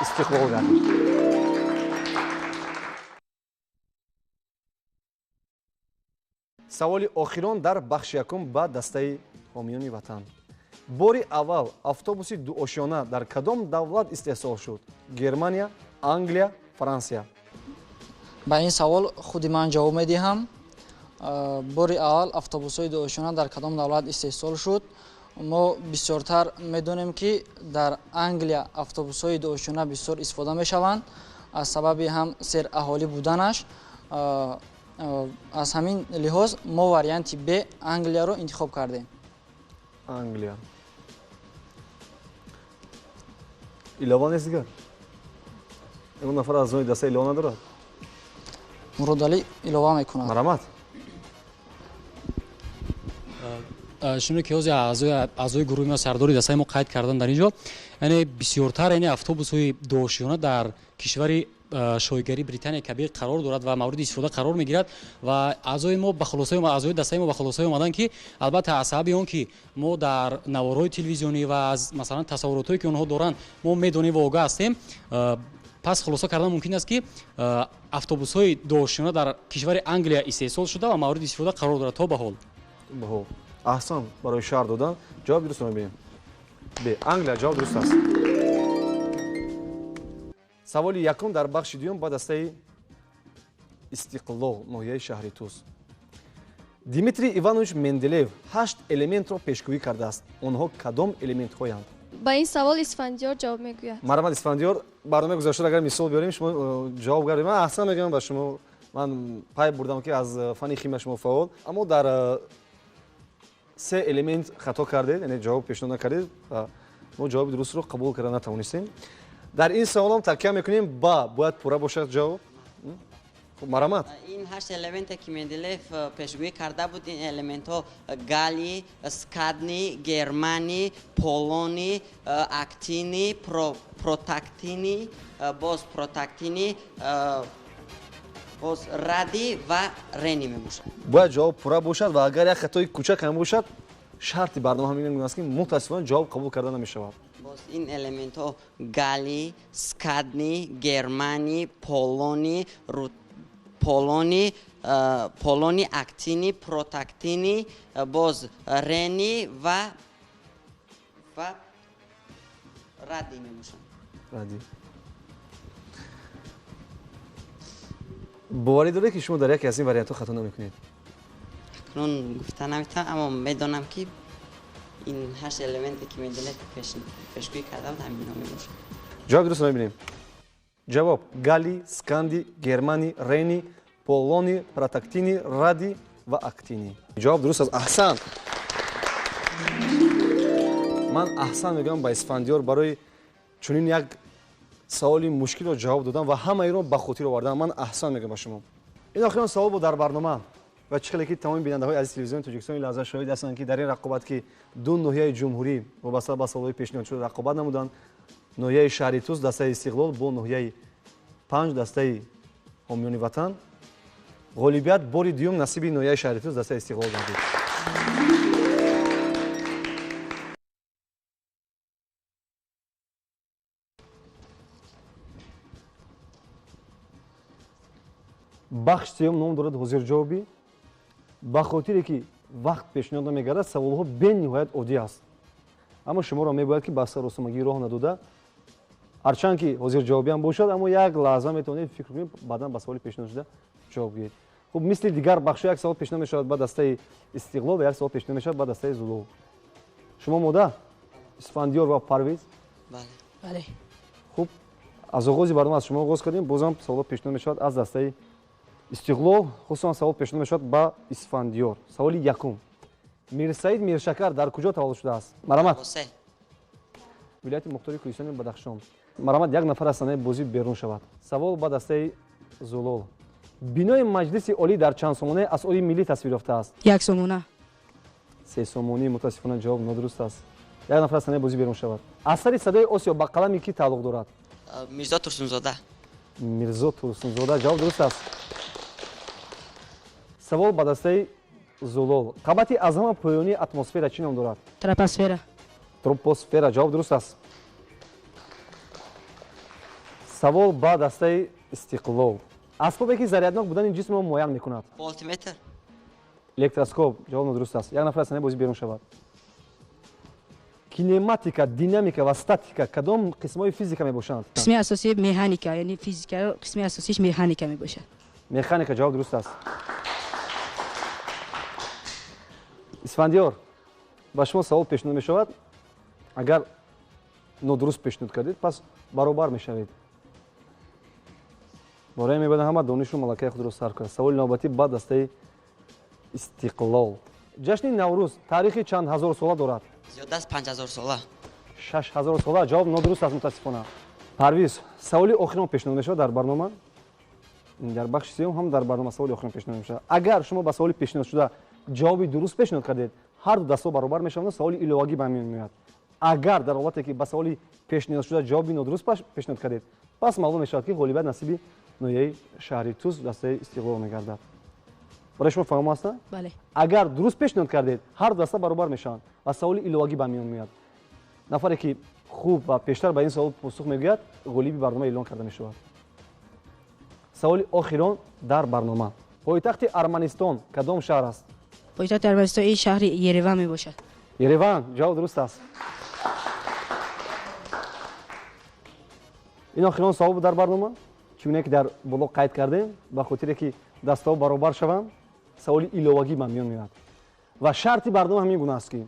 истиқлол гардид. саволи охирон дар бахши якум ба дастаи ҳомиёни ватан. бори аввал автобуси дуошёна дар кадом давлат истеҳсол шуд? германия, англия, франсия. ба ин савол худи ман ҷавоб медиҳам. бори аввал автобусҳои дуошона дар кадом давлат истеҳсол шуд? мо бисёртар медонем ки дар англия автобусҳои дуошона бисёр истифода мешаванд аз сабаби ҳам сераҳолӣ буданаш. аз ҳамин лиҳоз мо варианти Б англияро интихоб кардем. англия. илова нест дигар? ягон нафар аз нои даста илова надорад? муродалӣ илова мекунад. марамат. шуно ки ҳозир аъзои гурӯҳи мо сардори дастаи мо қайд кардан дар ин ҷо, яъне бисёртар яъне автобусҳои дуошёна дар кишвари шоҳигари британия кабир қарор дорад ва мавриди истифода қарор мегирад ва аъзои мо ба хулосаи аъзои дастаи мо ба хулосаи омадан ки албатта аз сабаби он ки мо дар наворҳои телевизионӣ ва аз масалан тасаввуротҳое ки онҳо доранд мо медонем ва огаҳ ҳастем, пас хулоса кардан мумкин аст ки автобусҳои дуошёна дар кишвари англия истеҳсол шуда ва мавриди истифода қарор дорад то ба ҳол. аҳсан барои шаҳр додан. ҷавоби дурустро мебинем. Б англия. ҷавоб дуруст аст. саволи якум дар бахши дуюм ба дастаи истиқлол ноҳияи шаҳри Туз. Дмитрий Иванович Менделеев 8 элементро пешгӯӣ кардааст. Онҳо кадом элементҳоянд? ба ин савол исфандиёр ҷавоб мегӯяд. Марамат Исфандиёр, барномаи гузашта агар мисол биёрем шумо ҷавоб гардед. Ман аҳсан мегӯям ба шумо. Ман пай бурдам ки аз фани химия шумо фаъол, аммо дар се элемент хато кардед, яъне ҷавоб пешниҳод накардед ва мо ҷавоби дурустро қабул карда натавонистем. Дар ин саволам такя мекунем ба бояд пурра бошад ҷавоб. Марамат. این 8 элементе ки Менделеев пешгӯӣ карда буд, ин элементҳо галий, скадний, германий, полоний, актиний, протактиний, боз протактиний, боз радий ва рени мебошад. Бояд ҷавоб пурра бошад ва агар як хатои кӯчак ҳам бошад, шарти барнома ҳамин аст ки мутаассифона ҷавоб қабул карда намешавад. боз ин элементҳо галий, скадний, германий, полоний, актиний, протактиний, боз рени ва радий мебошад. Радий. боварӣ доред ки шумо дар яке аз ин вариантҳо хато намекунед? акнун гуфта наметавонам, аммо медонам ки ин 8 элементе ки Менделеев пешгӯӣ карда буд ҳаминҳо мебошад. ҷавоб дуруст мебинем. ҷавоб галий, сканди, германи, рени, полони, протактини, ради ва актини. ҷавоб дуруст аст. аҳсан. ман аҳсан мегӯям ба Исфандиёр барои чунин як саволи мушкилро ҷавоб додам ва ҳамаиро ба хотир овардам. ман аҳсан мегӯям ба шумо. ин охирон савол буд дар барнома ва чӣ хеле ки тамоми бинандаҳои азизи телевизиони Тоҷикистон ин лаҳза шоҳид ҳастанд ки дар ин рақобат ки ду ноҳияи ҷумҳурӣ вобаста ба саволҳои пешниҳод шуда рақобат намуданд. ноҳияи шаҳри Туз дастаи Истиқлол бо ноҳияи 5 дастаи ҳомиёни ватан. ғолибият бори дуюм насиби ноҳияи шаҳри Туз дастаи Истиқлол гардид. бахши сеюм ном дорад ҳозирҷавобӣ. ба хотире ки вақт пешниҳод намегардад, саволҳо бениҳоят оддӣ аст. аммо шуморо мебояд ки ба саросамагӣ роҳ надода, ҳарчанд ки ҳозирҷавобиам бошад, аммо як лаҳза метавонед фикр кунед, баъдан ба саволи пешниҳод шуда ҷавоб гиред. хуб, мисли дигар бахшҳо як савол пешниҳод мешавад ба дастаи Истиқлол ва як савол пешниҳод мешавад ба дастаи Зулол. шумо мода Исфандиёр ва Парвиз? бале. хуб, аз оғози барнома аз шумо оғоз кардем. бозам саволот пешниҳод мешавад аз дастаи Истиқлол, хусусан савол пешниҳод мешавад ба Исфандиёр. саволи якум. Мирсаид Миршакар дар куҷо таваллуд шудааст? Марамат. вилояти мухтори кӯҳистони Бадахшон. Марамат, як нафар аз санаи бозӣ берун шавад. савол ба дастаи Зулол. бинои маҷлиси олӣ дар чанд сомонаи асъори миллӣ тасвир ёфтааст? 1 сомона. 3 сомонӣ. мутаассифона ҷавоб нодуруст аст. як нафар аз санаи бозӣ берун шавад. асари садои Осиё ба қалами ки тааллуқ дорад? мирзо Турсунзода. мирзо Турсунзода. ҷавоб дуруст аст. савол ба дастаи Зулол. қабати аз ҳама поёнии атмосфера чӣ ном дорад? Тропосфера. Тропосфера. ҷавоб дуруст аст. савол ба дастаи Истиқлол. асбобе ки заряднок будани ҷисмро муайян мекунад? волтиметр. электроскоп. ҷавоб нодуруст аст. як нафар аз санаи бозӣ берун шавад. кинематика, динамика ва статика кадом қисмҳои физика мебошанд? қисми асосии механика, яъне физика, қисми асосиш механика мебошад. механика. ҷавоб дуруст аст. Исфандиёр, ба шумо савол пешниҳод мешавад. агар нодуруст пешниҳод кардед, пас баробар мешавед. бораи мебояд ҳама донишру малакаи худро сар кунад. саволи навбатӣ ба дастаи Истиқлол. ҷашни Наврӯз таърихи чанд ҳазор сола дорад? зиёда аз 5000 сола. 6000 сола. ҷавоб нодуруст аст мутаассифона. Парвиз, саволи охирон пешниҳод мешавад дар барнома. дар бахши сеюм ҳам дар барнома саволи охирон пешниҳод мешавад. агар шумо ба саволи пешниҳод шуда ҷавоби дуруст пешниҳод кардед, ҳар ду даsto баробар мешаванд, саволи иловагӣ ба миён меояд. агар дар ҳолате ки ба саволи пешниҳод шуда ҷавоби нодуруст пешниҳод кардед, пас маълум мешавад ки ғолибият насиби ноҳияи шаҳри Туз дастаи Истиқлол мегардад. барои шумо фаҳмо аста? бале. агар дуруст пешниҳод кардед, ҳар ду даста баробар мешаванд ва саволи иловагӣ ба миён меояд. нафаре ки хуб ва пештар ба ин савол посух мегӯяд, ғолиби барнома эълон карда мешавад. саволи охирон дар барнома. пойтахти Арманистон кадом шаҳр аст? пойтахти Арманистон ин шаҳри Ереван мебошад. Ереван. ҷавоб дуруст аст. این آخرین سوال بود در برنامه چونه که در بلاغ قید کردیم به خاطر که دستا برابر شوند سوال ایلوگی به میان میاد و شرط برنامه همین گونه است که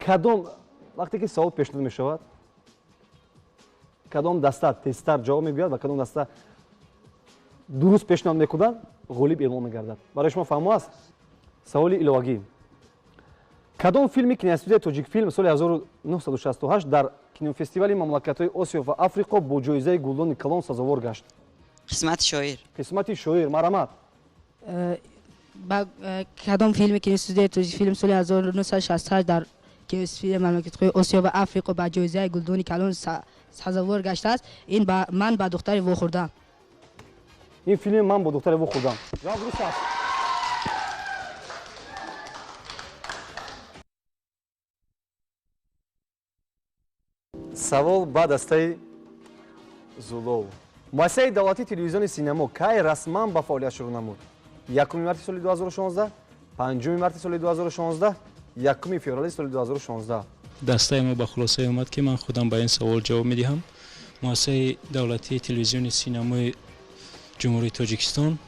کدام وقتی که سوال پیشنهاد میشود کدام دسته تستر جواب میگوید و کدام دسته درست پیشنهاد میکنند غالب اعلام میگردد. برای شما فهم است سوال ایلوگی کدام فیلمی کینوستودیای توجیک فیلم سال 1968 در кинофестивали мамлакатҳои Осиё ва Африқо бо ҷоизаи Гулдони Калон сазовор гашт? қисмати шоир. Қисмати шоир, марамат. ба кадом филми киностудияи тоҷик филм соли 1968 дар киностудияи мамлакатҳои Осиё ва Африқо ба ҷоизаи Гулдони Калон сазовор гаштааст? ин ман ба духтари во хӯрдам. ин филми ман бо духтари во хӯрдам. ҷавоб дуруст аст. савол ба дастаи зулов муассисаи давлатии телевизиони синемо кай расман ба фаъолият шурӯъ намуд? 1 марти соли 2016, 5 марти соли 2016, 1 феврали соли 2016. дастаи мо ба хулосае омад ки ман худам ба ин савол ҷавоб медиҳам. муассисаи давлатии телевизиони синемои ҷумҳурии тоҷикистон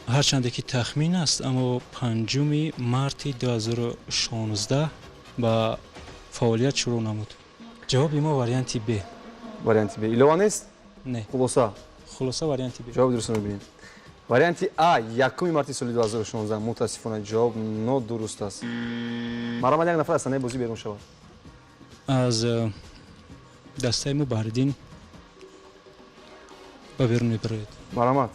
ҳарчанде ки тахмин аст аммо 5 марти 2016 ба фаъолият шурӯъ намуд. ҷавоби мо варианти б. варианти б илова нест? Не. хулоса? хулоса варианти б. ҷавоби дурустро мебинем. варианти а 1 марти соли 2016 мутаассифона ҷавоб нодуруст аст. марамад як нафар аз санаи бозӣ берун шавад. аз дастаи мо баҳриддин ба берун мебарояд. марамад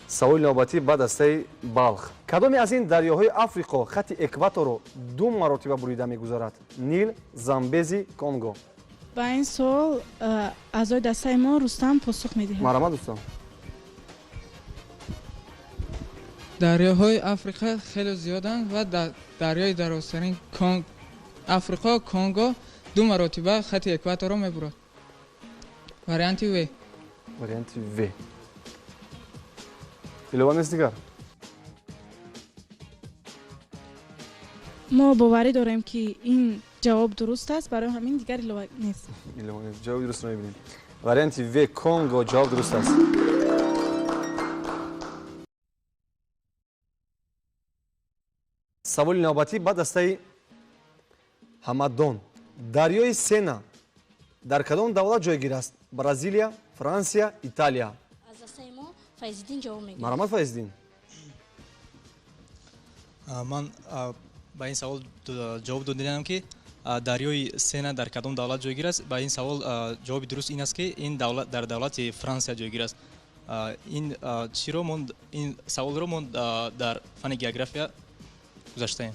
саволи навбатӣ ба дастаи балх кадоме аз ин дарёҳои африқо хатти экваторро 2 маротиба бурида мегузарад? нил, замбези, конго. ба ин суол аъзои дастаи мо рустам посух медиҳад. марамад рустам. дарёҳои африқа хеле зиёданд ва дарёи дарозтарин африқо конго 2 маротиба хатти экваторро мебурад. варианти в. варианти в. илова нест дигар? мо боварӣ дорем ки ин ҷавоб дуруст аст, барои ҳамин дигар илова нест. илова нест. ҷавоби дурустро мебинем. варианти в конго ҷавоб дуруст аст. саволи навбатӣ ба дастаи ҳамаддон дарёи сена дар кадом давлат ҷойгир аст? бразилия, франсия, италия. аз дастаи мо файзиддин ҷавоб мегирад. марамад файзиддин. ман ба ин савол ҷавоб додидам ки дарёи сена дар кадом давлат ҷойгир аст. ба ин савол ҷавоби дуруст ин аст ки ин давлат дар давлати франсия ҷойгир аст. ин чиро мо ин саволро мо дар фани география гузаштаем.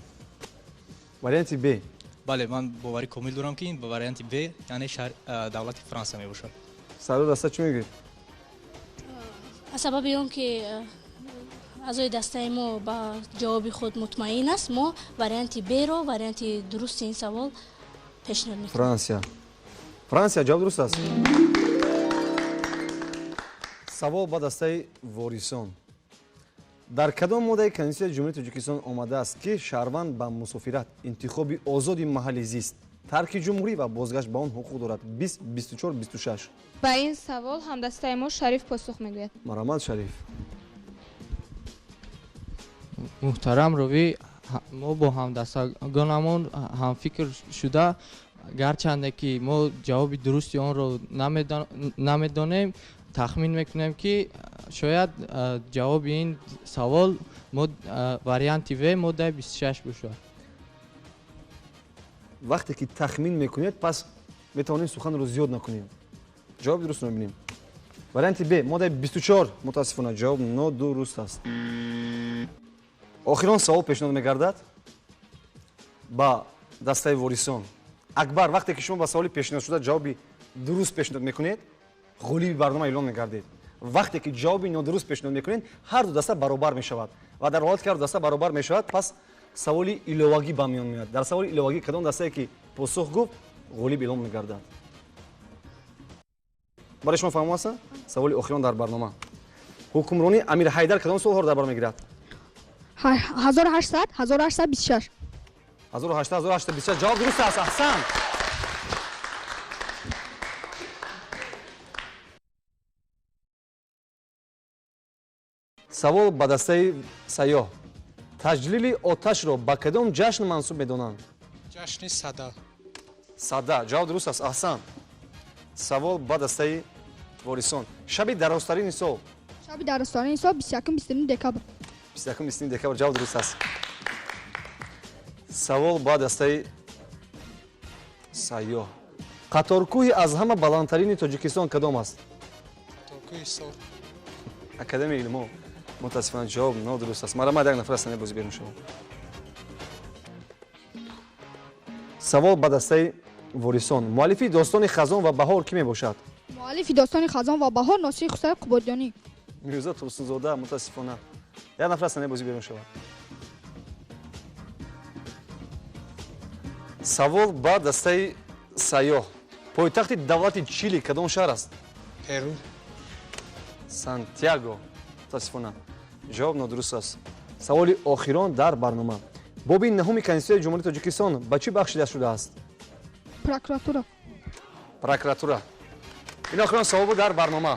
варианти б. бале ман боварӣ комил дорам ки ин ба варианти б яъне давлати франсия мебошад. саро даста чӣ мегӯед? аз сабаби он ки аъзои дастаи мо ба ҷавоби худ мутмаин аст мо варианти б-ро варианти дурусти ин савол пешниҳод мекунем. франсия. франсия ҷавоб дуруст аст. савол ба дастаи ворисон дар кадом моддаи конститутсияи ҷумҳурии тоҷикистон омадааст ки шаҳрванд ба мусофират интихоби озоди маҳалли зист тарки ҷумҳурӣ ва бозгашт ба он ҳуқуқ дорад? 20, 24, 26. ба ин савол ҳамдастаи мо шариф посух мегӯяд. марамад шариф. муҳтарам ровӣ мо бо ҳамдастагонамон ҳамфикр шуда гарчанде ки мо ҷавоби дурусти онро намедонем тахмин мекунем ки шояд ҷавоби ин савол варианти в моддаи 26 бошад. вақте ки тахмин мекунед пас метавонем суханро зиёд накунем. ҷавоби дурустро мебинем. варианти б моддаи 24 мутаассифона ҷавоб нодуруст аст. охирон савол пешниҳод мегардад ба дастаи ворисон. акбар вақте ки шумо ба саволи пешниҳод шуда ҷавоби дуруст пешниҳод мекунед ғолиби барнома эълон мегардед. вақте ки ҷавоби нодуруст пешниҳод мекунед ҳар ду даста баробар мешавад ва дар ҳолате ки ҳар ду даста баробар мешавад пас саволи иловагӣ ба миён меояд. дар саволи иловагӣ кадом дастае ки посух гуфт ғолиб эълон мегардад. барои шумо фаҳмо аст? саволи охирон дар барнома ҳукмронии амир ҳайдар кадом солҳоро дар бар мегирад? 1800 1826. 1826 ҷавоб дуруст аст. аҳсант. савол ба дастаи сайёҳ. таҷлили оташро ба кадом ҷашн мансуб медонанд? ҷашни сада. Сада. Ҷавоб дуруст аст. аҳсан. савол ба дастаи ворисон. шаби дарозтарини сол. шаби дарозтарини сол 21-29 декабр. 21-29 декабр. ҷавоб дуруст аст. савол ба дастаи сайёҳ. қаторкӯҳи аз ҳама баландтарини тоҷикистон кадом аст? қаторкӯҳи сол. академияи илмо мутаассифона ҷавоб нодуруст аст. марамад як нафар аз санаи бозӣ берун шавад. савол ба дастаи ворисон. муаллифи достони хазон ва баҳор кӣ мебошад? муаллифи достони хазон ва баҳор носири хусаи қубодёнӣ. мирза турсунзода мутаассифона як нафар аз санаи бозӣ берун шавад. савол ба дастаи сайёҳ. пойтахти давлати чили кадом шаҳр аст? перу. сантьяго. мутаассифона ҷавоб нодуруст аст. саволи охирон дар барнома. боби наҳуми конститутсияи ҷумҳурии тоҷикистон ба чӣ бахшида шудааст? прокуратура. прокуратура. ин охирон савол буд дар барнома.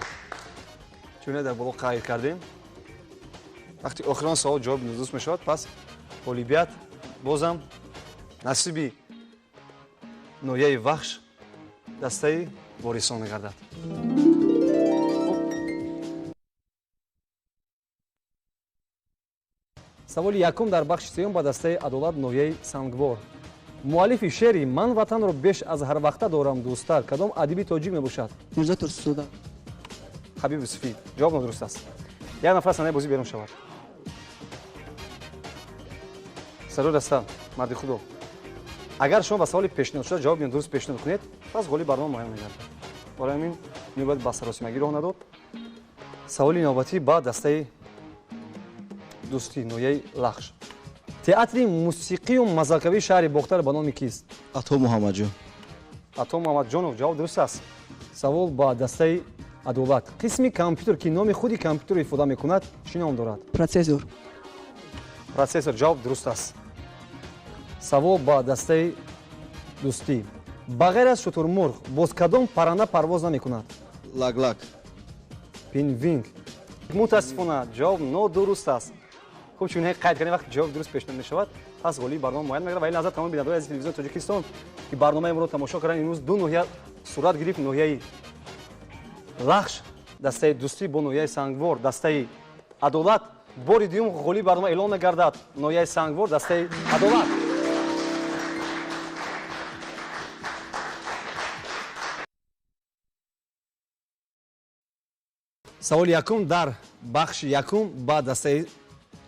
чуне дар боло қайд кардем. вақти охирон савол ҷавоби нодуруст мешавад, пас ғолибият бозам насиби ноҳияи вахш дастаи ворисон мегардад. саволи якум дар бахши сеюм ба дастаи адолат ноҳияи сангвор. муаллифи шеъри ман ватанро беш аз ҳарвақта дорам дӯсттар кадом адиби тоҷик мебошад? мирзо турсуда. ҳабиб юсуфӣ. ҷавоб нодуруст аст. як нафар санаи бозӣ берун шавад. сарои раста марди худо, агар шумо ба саволи пешниҳодшуда ҷавоби нодуруст пешниҳод кунед, пас ғолиб барнома муайян мегардад. барои ҳамин мебояд ба саросимагӣ роҳ надод. саволи навбатӣ ба дастаи дӯстӣ ноҳияи лахш. театри мусиқию мазакавии шаҳри бохтар ба номи кист? ато муҳаммадҷон. ато муҳаммадҷонов. ҷавоб дуруст аст. савол ба дастаи адолат. қисми компютер ки номи худи компютерро ифода мекунад чӣ ном дорад? протсессор. протсессор. ҷавоб дуруст аст. савол ба дастаи дӯстӣ. ба ғайр аз шутурмурғ боз кадом парранда парвоз намекунад? лаглак. пингвин. мутаассифона ҷавоб нодуруст аст. хуб чун қайд кардем вақти ҷавоб дуруст пешниҳод мешавад, пас ғолиб барнома муайян мегардад. ва ин назар тамоми бинандарои азизи телевизиони тоҷикистон ки барномаи моро тамошо карданд, имрӯз ду ноҳия сурат гирифт. ноҳияи лахш дастаи дӯстӣ бо ноҳияи сангвор дастаи адолат. бори дуюм ғолиб барнома эълон мегардад. ноҳияи сангвор дастаи адолат. саволи якум дар бахши якум ба дастаи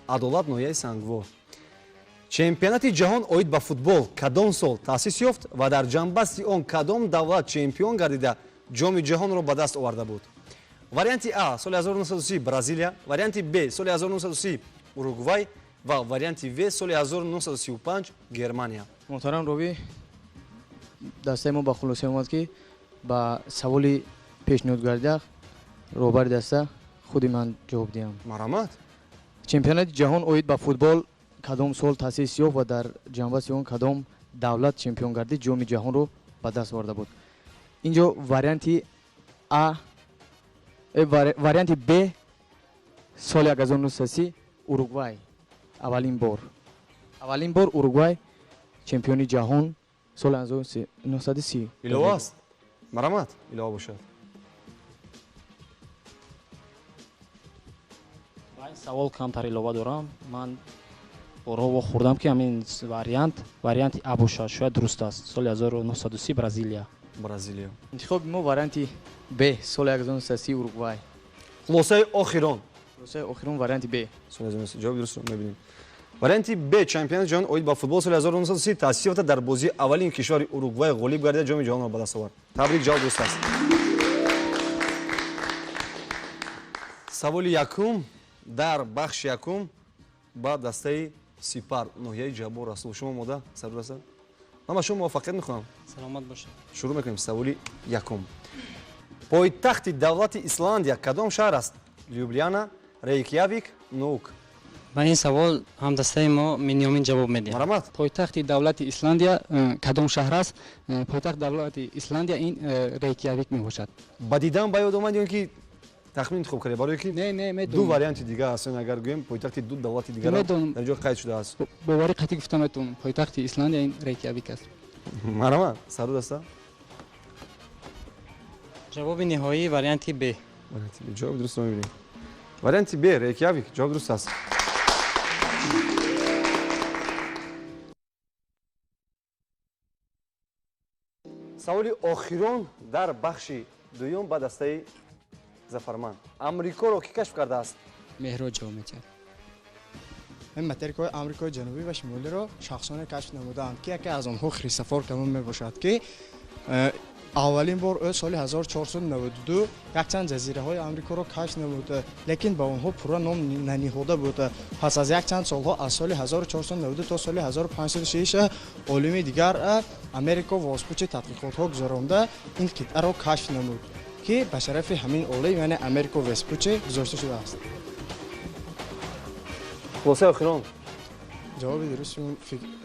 адолат ноҳияи сангвор. чемпионати ҷаҳон оид ба футбол кадом сол таъсис ёфт ва дар ҷанбасти он кадом давлат чемпион гардида ҷоми ҷаҳонро ба даст оварда буд? варианти а соли 1930 бразилия, варианти б соли 1930 уругвай ва варианти в соли 1935 германия. муҳтарам ровӣ, дастаи мо ба хулосе омад ки ба саволи пешниҳодгарда роҳбари даста худи ман ҷавоб диҳам. марамад. чемпионати ҷаҳон оид ба футбол кадом сол таъсис ёфт ва дар ҷанбаси он кадом давлат чемпион гардид ҷоми ҷаҳонро ба даст оварда буд? инҷо варианти а варианти б соли 1930 уругвай. аввалин бор уругвай чемпиони ҷаҳон соли 1930. илова аст. марамад. илова бошад. савол камтар илова дорам. ман орово хӯрдам ки ҳамин варианти а бошад. шояд дуруст аст. соли 1930 бразилия. бразилия. интихоби мо варианти б соли 1930 уругвай. хулосаи охирон. хулосаи охирон варианти б. ҷавоби дурустро мебинем. варианти б чемпионати ҷаҳон оид ба футбол соли 1930 таъсис ёфта дар бозии аввалин кишвари уругвай ғолиб гардида ҷоми ҷаҳонро ба даст овард. табрик. ҷавоб дуруст аст. саволи якум дар бахши якум ба дастаи сипар ноҳияи ҷаббор расул. шумо мода сарур аст. ман ба шумо муваффақият мехоҳам. саломат бошед. шурӯъ мекунем. саволи якум. пойтахти давлати исландия кадом шаҳр аст? любляна, рейкявик, нук. ба ин савол ҳамдастаи мо минёмин ҷавоб медиҳад. марамад. пойтахти давлати исландия кадом шаҳр аст? пойтахти давлати исландия ин рейкявик мебошад. ба дидан ба ёд омад ё ки تخمین انتخاب کردی برای کی؟ نه دو واریانت دیگه هستن اگر گویم پایتخت دو دولت دیگه در اینجا قید شده است. باوری قطعی گفتم اتون پایتخت ایسلندیا این ریکیاویک است. مرحبا سرود است. جواب نهایی واریانت ب. جواب درست رو می‌بینید. واریانت ب ریکیاویک جواب درست است. سوالی آخرون در بخش دوم با دسته زفرمان امریکا رو کی کشف کرده است؟ مهرو جامعه این متریکای آمریکای جنوبی و شمالی رو شخصان کشف نمودند که یکی از آنها کریستوفر کلمبوس میباشد که اولین بار سال 1492 یک چند جزیره های آمریکا رو کشف نموده لیکن با آنها پورا نام ننهاده بود. پس از یک چند سالها از سال 1492 تا سال 1506 علوم دیگر امریکا واسطه تحقیقات ها گذرانده این قطعه را کشف نمود که به شرف همین علم یعنی امریکا وسپوچه گذاشته شده است. خلاصه آخرون جواب درست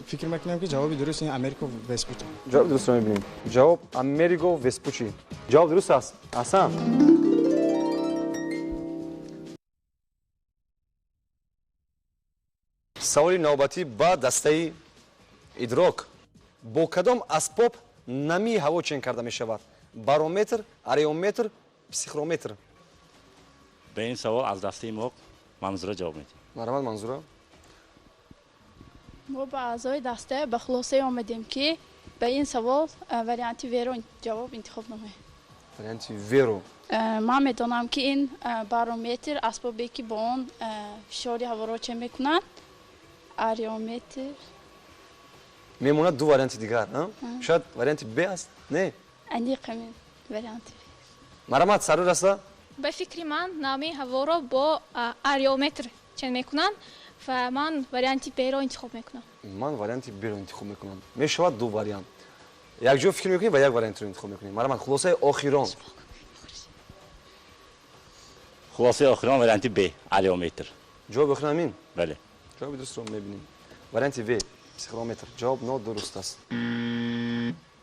فکر میکنم که جواب درست این امریکا وسپوچه. جواب درست رو میبینیم. جواب امریکا وسپوچی. جواب درست است. حسن. سوالی نوبتی با دسته ادراک با کدام اسباب نمی هوا چین کرده می شود؟ بارومتر، اریومتر، پسیخرومتر. به این سوال از دسته ما منظوره جواب میدیم. مرحبا منظوره. ما با اعضای دسته به خلاصه آمدیم که به این سوال واریانت ویرو جواب انتخاب نماییم. واریانت ویرو. من میدانم که این بارومتر اسبابی که با آن فشار هوا را چک میکنند. اریومتر میموند دو واریانت دیگر ها؟ شاید واریانت ب است؟ نه. اندیقه واریانت مرحبا سرور است؟ به فکر من نامی هوا را با اریومتر چک میکنند و من واریانت ب را انتخاب میکنم. من واریانت ب را انتخاب میکنم. میشود دو واریانت. یک جو فکر میکنیم و یک واریانت رو انتخاب میکنیم. مرحبا خلاصه آخرون. خلاصه آخرون واریانت ب اریومتر. جواب آخرون همین؟ بله. جواب درست رو میبینیم. واریانت و پسیخرومتر. جواب نادرست است.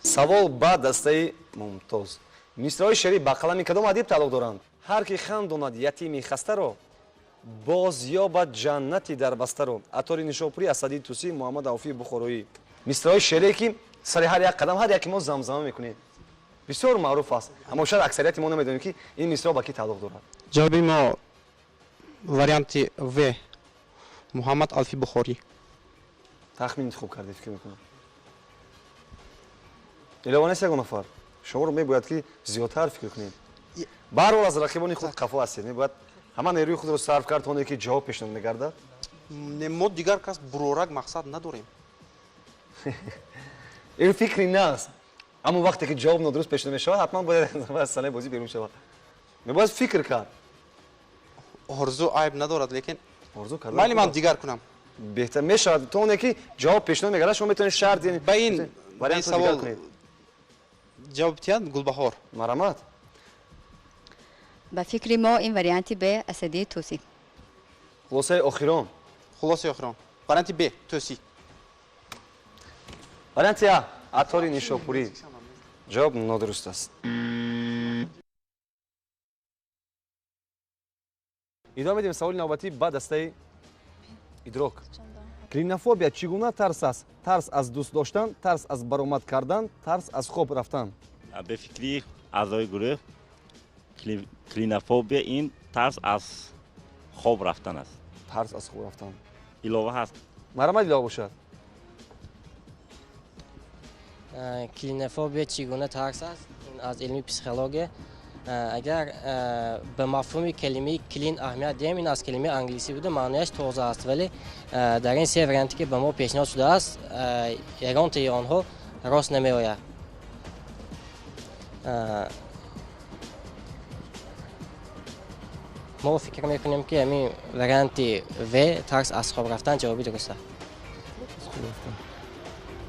سوال با دسته ممتاز. مصرع‌های شعری با قلم کدام ادیب تعلق دارند؟ هر کی خواند یتیمی خسته رو باز یابد جنتی در بسته رو. عطار نیشاپوری، اسدی طوسی، محمد عوفی بخارایی. مصرع‌های شعری که سر هر یک قدم هر یک ما زمزمه میکنیم. بسیار معروف است. اما شاید اکثریت ما نمیدونیم که این مصرع با کی تعلق دارد. جواب ما واریانت و محمد عوفی بخاری. تخمین انتخاب کردید فکر میکنم. الان یک نفر شما رو میباید که زیادتر فکر کنید. بارو از رقیبان خود کفا هستید. میباید همان نیروی خود رو صرف کرد تا که جواب پیشنهاد میگردد. ما دیگر کس برورک مقصد نداریم. این فکری نیست. اما وقتی که جواب نادرست پیشنهاد میشود حتما باید از سالن بازی بیرون شود. میباید فکر کرد. آرزو عیب ندارد لیکن آرزو کردن. ولی من دیگر کنم. بهتر میشود تا اونی که جواب پیشنهاد میگرده شما میتونید شرط یعنی با این سوال جواب تیان گلبهار. مرحمت. به فکر ما این واریانت ب اسدی طوسی. خلاصه آخرون. خلاصه آخرون. واریانت ب طوسی. واریانت ا عطار نیشاپوری. جواب نادرست است. ادامه میدیم سوال نوبتی با دسته ادراک. کلینوفوبیا چگونه ترس است؟ ترس از دوست داشتن، ترس از برآمد کردن، ترس از خواب رفتن. به فکری اعضای گروه کلینوفوبیا این ترس از خواب رفتن است. ترس از خواب رفتن. علاوه هست. مرحبا علاوه باشد. کلینوفوبیا چگونه ترس است؟ این از علم پسیخولوژی. اگر به مفهوم کلمه کلین اهمیت دهیم این از کلمه انگلیسی بوده معنیش تازه است ولی در این سه واریانتی که به ما پیشنهاد شده است یگان تا آنها راست نمی آید. ما فکر میکنیم که همین واریانت و ترس از خواب رفتن جوابی درست است.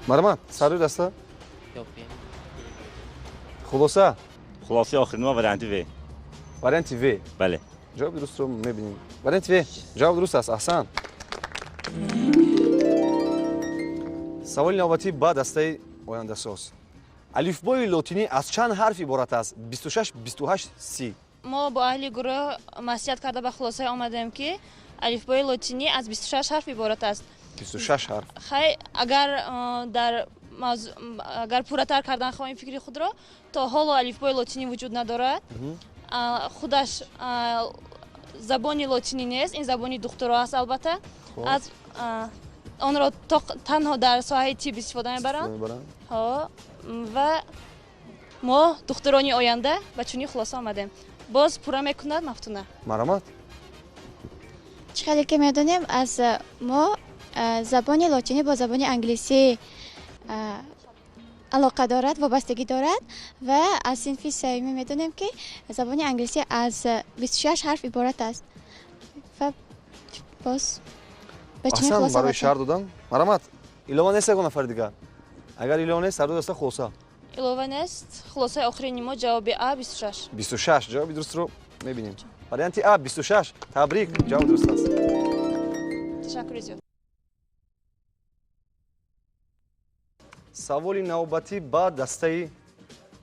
مرحبا سر دسته خلاصه خلاصه آخرین ما واریانت و. واریانت و. بله. جواب درست رو میبینیم. واریانت و جواب درست است. احسن. سوال نوبتی با دسته آینده ساز. الفبای لاتینی از چند حرف عبارت است؟ 26 28 30. ما با اهل گروه مسئولیت کرده به خلاصه آمدیم که الفبای لاتینی از 26 حرف عبارت است. 26 حرف. خیلی اگر پورتر کردن خواهیم فکری خود را تا حالا الفبای لاتینی وجود ندارد. خودش زبانی لاتینی نیست، این زبانی دخترها است البته. از آن را تنها در ساحه طب استفاده میبرند و ما دخترانی آینده به چنین خلاصه آمدیم. باز پورا میکند مفتونه. مرحمت. چقدر که میدونیم از ما زبان لاتینی با زبان انگلیسی علاقه دارد، وابستگی دارد و از صنف سومی میدونیم که زبان انگلیسی از 26 حرف عبارت است. و باز به چنین خلاصه برای شهر دادم. مرحمت. ایلوان نیست یک نفر دیگر. اگر ایلوان نیست سر دو دسته خلاصه. ایلوان نیست خلاصه آخرین ما جواب A 26. 26 جواب درست رو میبینیم. وریانت A 26. تبریک جواب درست است. تشکر زیاد. سوالی نوبتی با دسته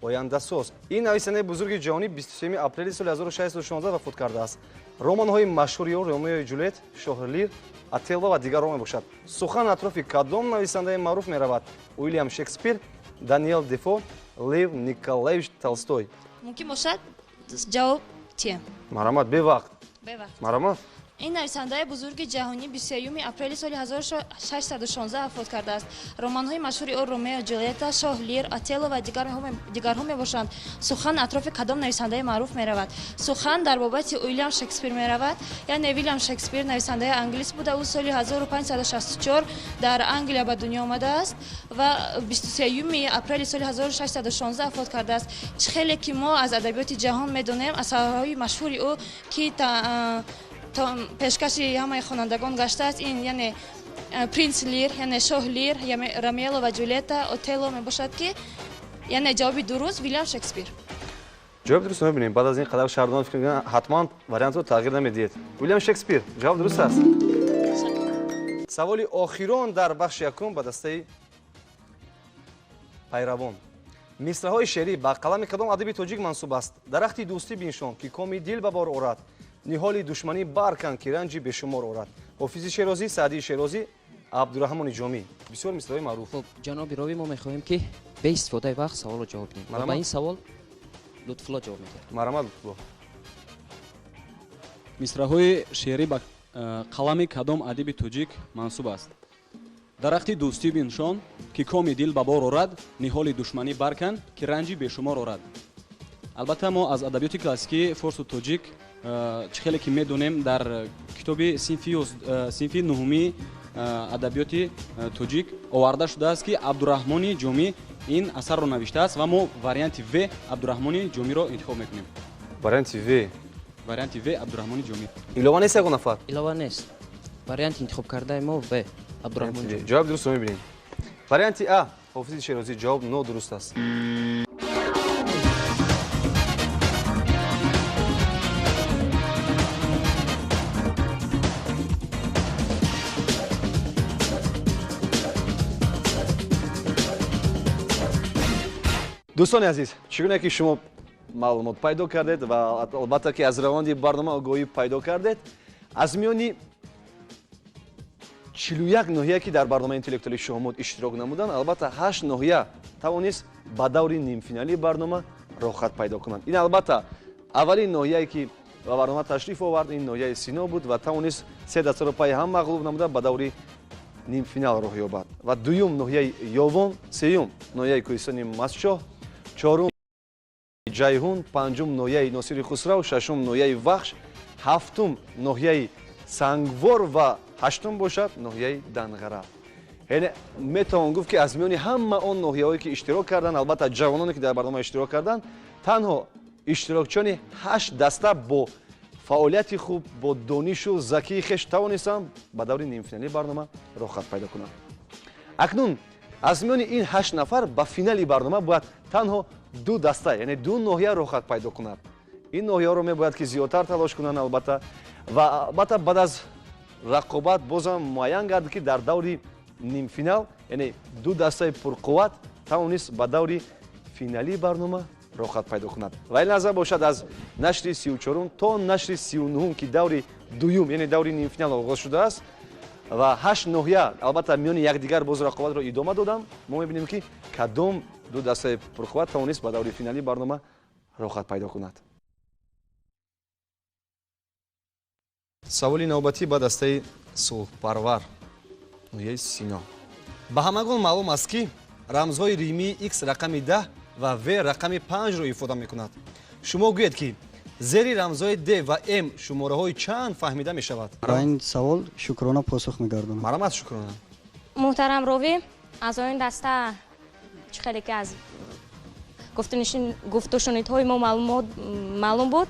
آینده ساز. این نویسنده بزرگ جهانی 23 اپریل سال 1616 وفات کرده است. رمان‌های مشهوری او رومیو و جولیت، شاه لیر، اتیلا و دیگر رمان باشد. سخن اطراف کدام نویسنده معروف می‌رود؟ ویلیام شکسپیر، دانیل دفو، لیو نیکولایویچ تولستوی. ممکن باشد جواب تیم. مرحمت به وقت. به وقت. مرحمت. این نویسنده بزرگ جهانی 23 اپریل سال 1616 وفات کرده است. رمان‌های مشهور او رومیو و جولیت، شاه لیر، اتیلا و دیگرها میباشند. سخن اطراف کدام نویسنده معروف میرود؟ سخن در بابت ویلیام شکسپیر میرود. یعنی ویلیام شکسپیر نویسنده انگلیس بوده. او سال 1564 در انگلیا به دنیا آمده است و 23 اپریل سال 1616 وفات کرده است. خیلی که ما از ادبیات جهان میدونیم اثرهای مشهور او که تا پیشکش همه خوانندگان گشته است. این یعنی پرنس لیر، یعنی شاه لیر، یعنی رومیو و جولیت، اتیلا می باشد که یعنی جواب درست ویلیام شکسپیر. جواب درست می‌بینیم. بعد از این قدر شهردان فکر می‌کنم حتما وریانت رو تغییر نمیدید. ویلیام شکسپیر جواب درست است. سوالی آخرون در بخش یکم به دسته پیروان. مصرع‌های شعری با قلم کدام ادیب تاجیک منسوب است؟ درختی دوستی بنشان که کامی دل به بار آورد. نهال دشمنی برکن که رنجی به شمار آورد. حافظ شیرازی، سعدی شیرازی، عبدالرحمن جامی. بسیار مثال‌های معروف. خب جناب راوی ما می‌خواهیم که به استفاده وقت سوال رو جواب بدیم. و با این سوال لطفاً جواب می‌دید. مرحمت لطفاً. مصرع‌های شعری با قلم کدام ادیب تاجیک منسوب است؟ درختی دوستی بنشان که کامی دل به بار آورد. نهال دشمنی برکن که رنجی به شمار آورد. البته ما از ادبیات کلاسیکی فارس و تاجیک خیلی که میدونیم در کتاب صنفی نهمی ادبیات تاجیک آورده شده است که عبدالرحمن جامی این اثر رو نوشته است و ما وریانت و عبدالرحمن جامی رو انتخاب میکنیم. وریانت و عبدالرحمن جامی. ایلوان نیست یک نفر. ایلوان نیست. وریانت انتخاب کرده ما و عبدالرحمن جامی. جواب درست رو میبینیم. وریانت A حافظ شیرازی جواب نو درست است. دوستان عزیز، چگونه که شما معلومات پیدا کردید و البته که از روند برنامه آگاهی پیدا کردید، از میانی 41 ناحیه که در برنامه انتلکتوالی شهمات اشتراک نمودند، البته 8 ناحیه توانست به دور نیم فینالی برنامه راه خط پیدا کنند. این البته اولین ناحیه‌ای که به برنامه تشریف آورد این ناحیه سینا بود و توانست 3 دسته رو پای هم مغلوب نموده به دور نیم فینال راه یابد. و دوم ناحیه یاوون، سوم ناحیه کوهستان مسچاه، چهارم جیهون، پنجم ناحیه ناصری خسرو، ششم ناحیه وخش، هفتم ناحیه سنگوار و هشتم باشد ناحیه دنغره. یعنی میتوان گفت که از میان همه آن ناحیه‌هایی که اشتراک کردند، البته جوانانی که در برنامه اشتراک کردند، تنها اشتراکچیان 8 دسته با فعالیت خوب، با دانش و ذکی خویش توانستند به دور نیم فینالی برنامه راه خط پیدا کنند. اکنون از میان این 8 نفر به فینالی برنامه باید تنها 2 دسته یعنی 2 ناحیه راه خط پیدا کنند. این ناحیه رو میباید که زیادتر تلاش کنند البته و البته بعد از رقابت بازم معین گردد که در دور نیم فینال یعنی 2 دسته پرقوت توانست به دور فینالی برنامه роҳхат пайдо кунад. Вай назар бошад аз нашри 34 то нашри 39 ки даври дуюм, яъне даври нимфинал оғоз шудааст ва 8 ноҳия албатта миёни якдигар боз рақобатро идома додам. Мо мебинем ки кадом ду дастаи пурқувват тавонист ба даври финалӣ барнома роҳхат пайдо кунад. саволи навбатӣ ба дастаи сулҳпарвар ноҳияи Сино. ба ҳамагон маълум аст ки рамзҳои римии x рақами 10 ва v рақами 5ро ифода мекунад. шумо гӯед ки зери рамзҳои d ва m шумораҳои чанд фаҳмида мешавад? ба ин савол шукрона посух мегардонам. марамат шукрона. муҳтарам ровӣ, аъзоёни даста хеле ки аз гуфтушунидҳои мо маълум буд.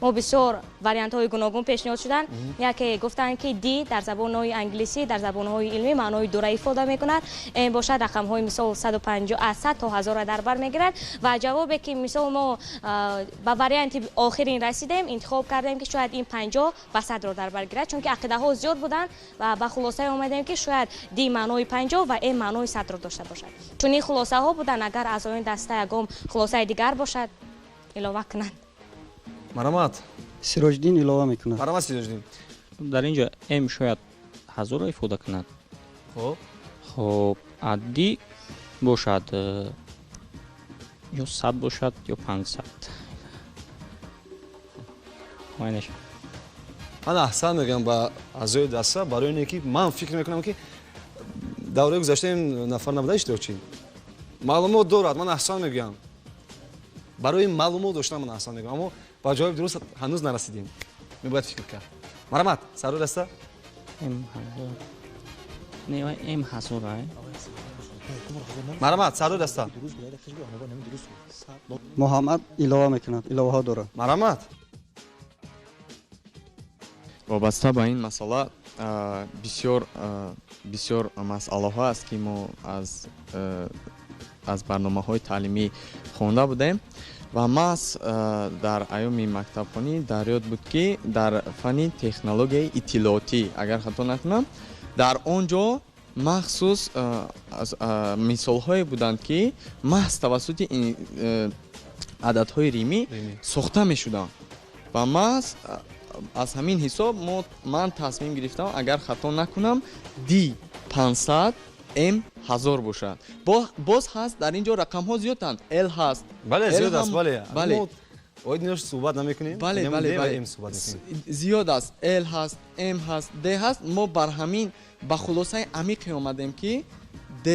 мо бисёр вариантҳои гуногун пешниҳод шуданд. яке гуфтанд ки ди дар забонҳои англисӣ дар забонҳои илмӣ маънои дура ифода мекунад. ин бошад рақамҳои мисол 150 аз 100 то 1000 дар бар мегирад ва ҷавобе ки мисол мо ба варианти охирин расидем, интихоб кардем ки шояд ин 50 ва 100ро дар бар гирад, чунки ақидаҳо зиёд буданд ва ба хулосае омадем ки шояд ди маънои 50 ва м маънои 100ро дошта бошад. чунин хулосаҳо буданд. агар аъзоёни даста ягон хулосаи дигар бошад илова кунанд. марамат сироҷдин илова мекунад. марамат сироҷдин. дар инҷо м шояд 1000ро ифода кунад. хоб адди бошад ё 100 бошад ё 500. майнаш ман аҳсан мегӯям ба аъзои даста барои ине ки ман фикр мекунам ки давраи гузашта ин нафар набуда иштирокчӣ маълумот дорад. ман аҳсан мегӯям барои маълумот доштан ман аҳсан мегӯям, аммо ба ҷавоби дуруст ҳанӯз нарасидем. мебояд фикр кард. марамат сару даста марамат сару даста муҳаммад илова мекунад. иловаҳо дорад. марамат вобаста ба ин масъала бисёр масъалаҳо аст ки мо аз барномаҳои таълимӣ хонда будем ва маҳз дар айёми мактабхонӣ дар ёд буд ки дар фанни технологияи иттилоотӣ агар хато накунам дар он ҷо махсус мисолҳое буданд ки маҳз тавассути ададҳои римӣ сохта мешуданд ва маҳз аз ҳамин ҳисоб ман тасмим гирифтам агар хато накунам ди 500 м 1000 бошад. боз ҳаст дар ин ҷо рақамҳо зиёданд. л ҳаст. бале зиёд аст. бале оидинош суҳбат намекунем. бале зиёд аст. л ҳаст, м ҳаст, д ҳаст. мо бар ҳамин ба хулосаи амиқе омадем ки д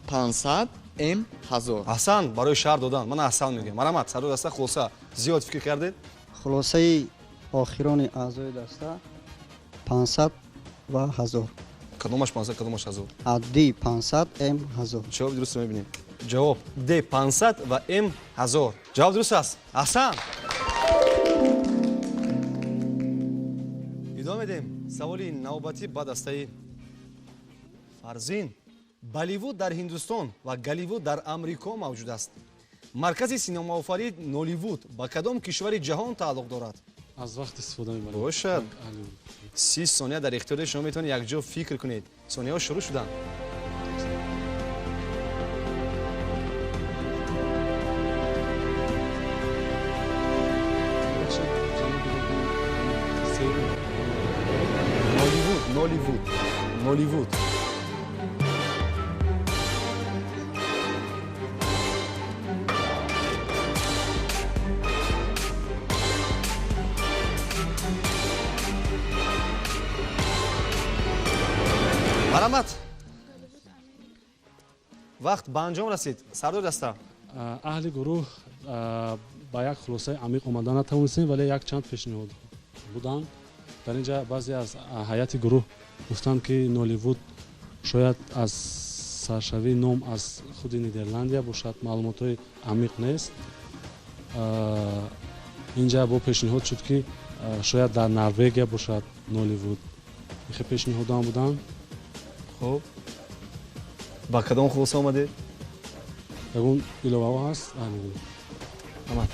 500 м 1000. аҳсан барои шаҳр додан. ман аҳсан мегӯям. марамат сару даста хулоса зиёд фикр кардед? хулосаи охирони аъзои даста 500 ва 1000. кадомаш 500 кадомаш 1000? адди 500 м 1000. ҷавоби дурустро мебинем. ҷавоб д 500 ва м 1000. ҷавоб дуруст аст. аҳсан. идома медем. саволи навбатӣ ба дастаи фарзин. болливуд дар ҳиндустон ва голливуд дар амрико мавҷуд аст. маркази синемоофарӣ нолливуд ба кадом кишвари ҷаҳон тааллуқ дорад? аз вақт истифода мебарем. бошад. 30 сония дар ихтиёри шумо метавонед якҷо фикр кунед. сонияҳо шурӯъ шуданд. نولیوود مرحمت وقت به انجام رسید. سردار دستا اهل گروه با یک خلاصه عمیق اومدن نتونستیم ولی یک چند پیشنهاد بودن. در اینجا بعضی از هیئت گروه گفتن که نولیوود شاید از سرشوی نام از خود نیدرلندیا باشد، معلومات عمیق نیست. اینجا با پیشنهاد شد که شاید در نروژ باشد نولیوود. این پیشنهادان بودن. خب با کدام خلاصه آمده؟ اون ایلووا هست. آمد.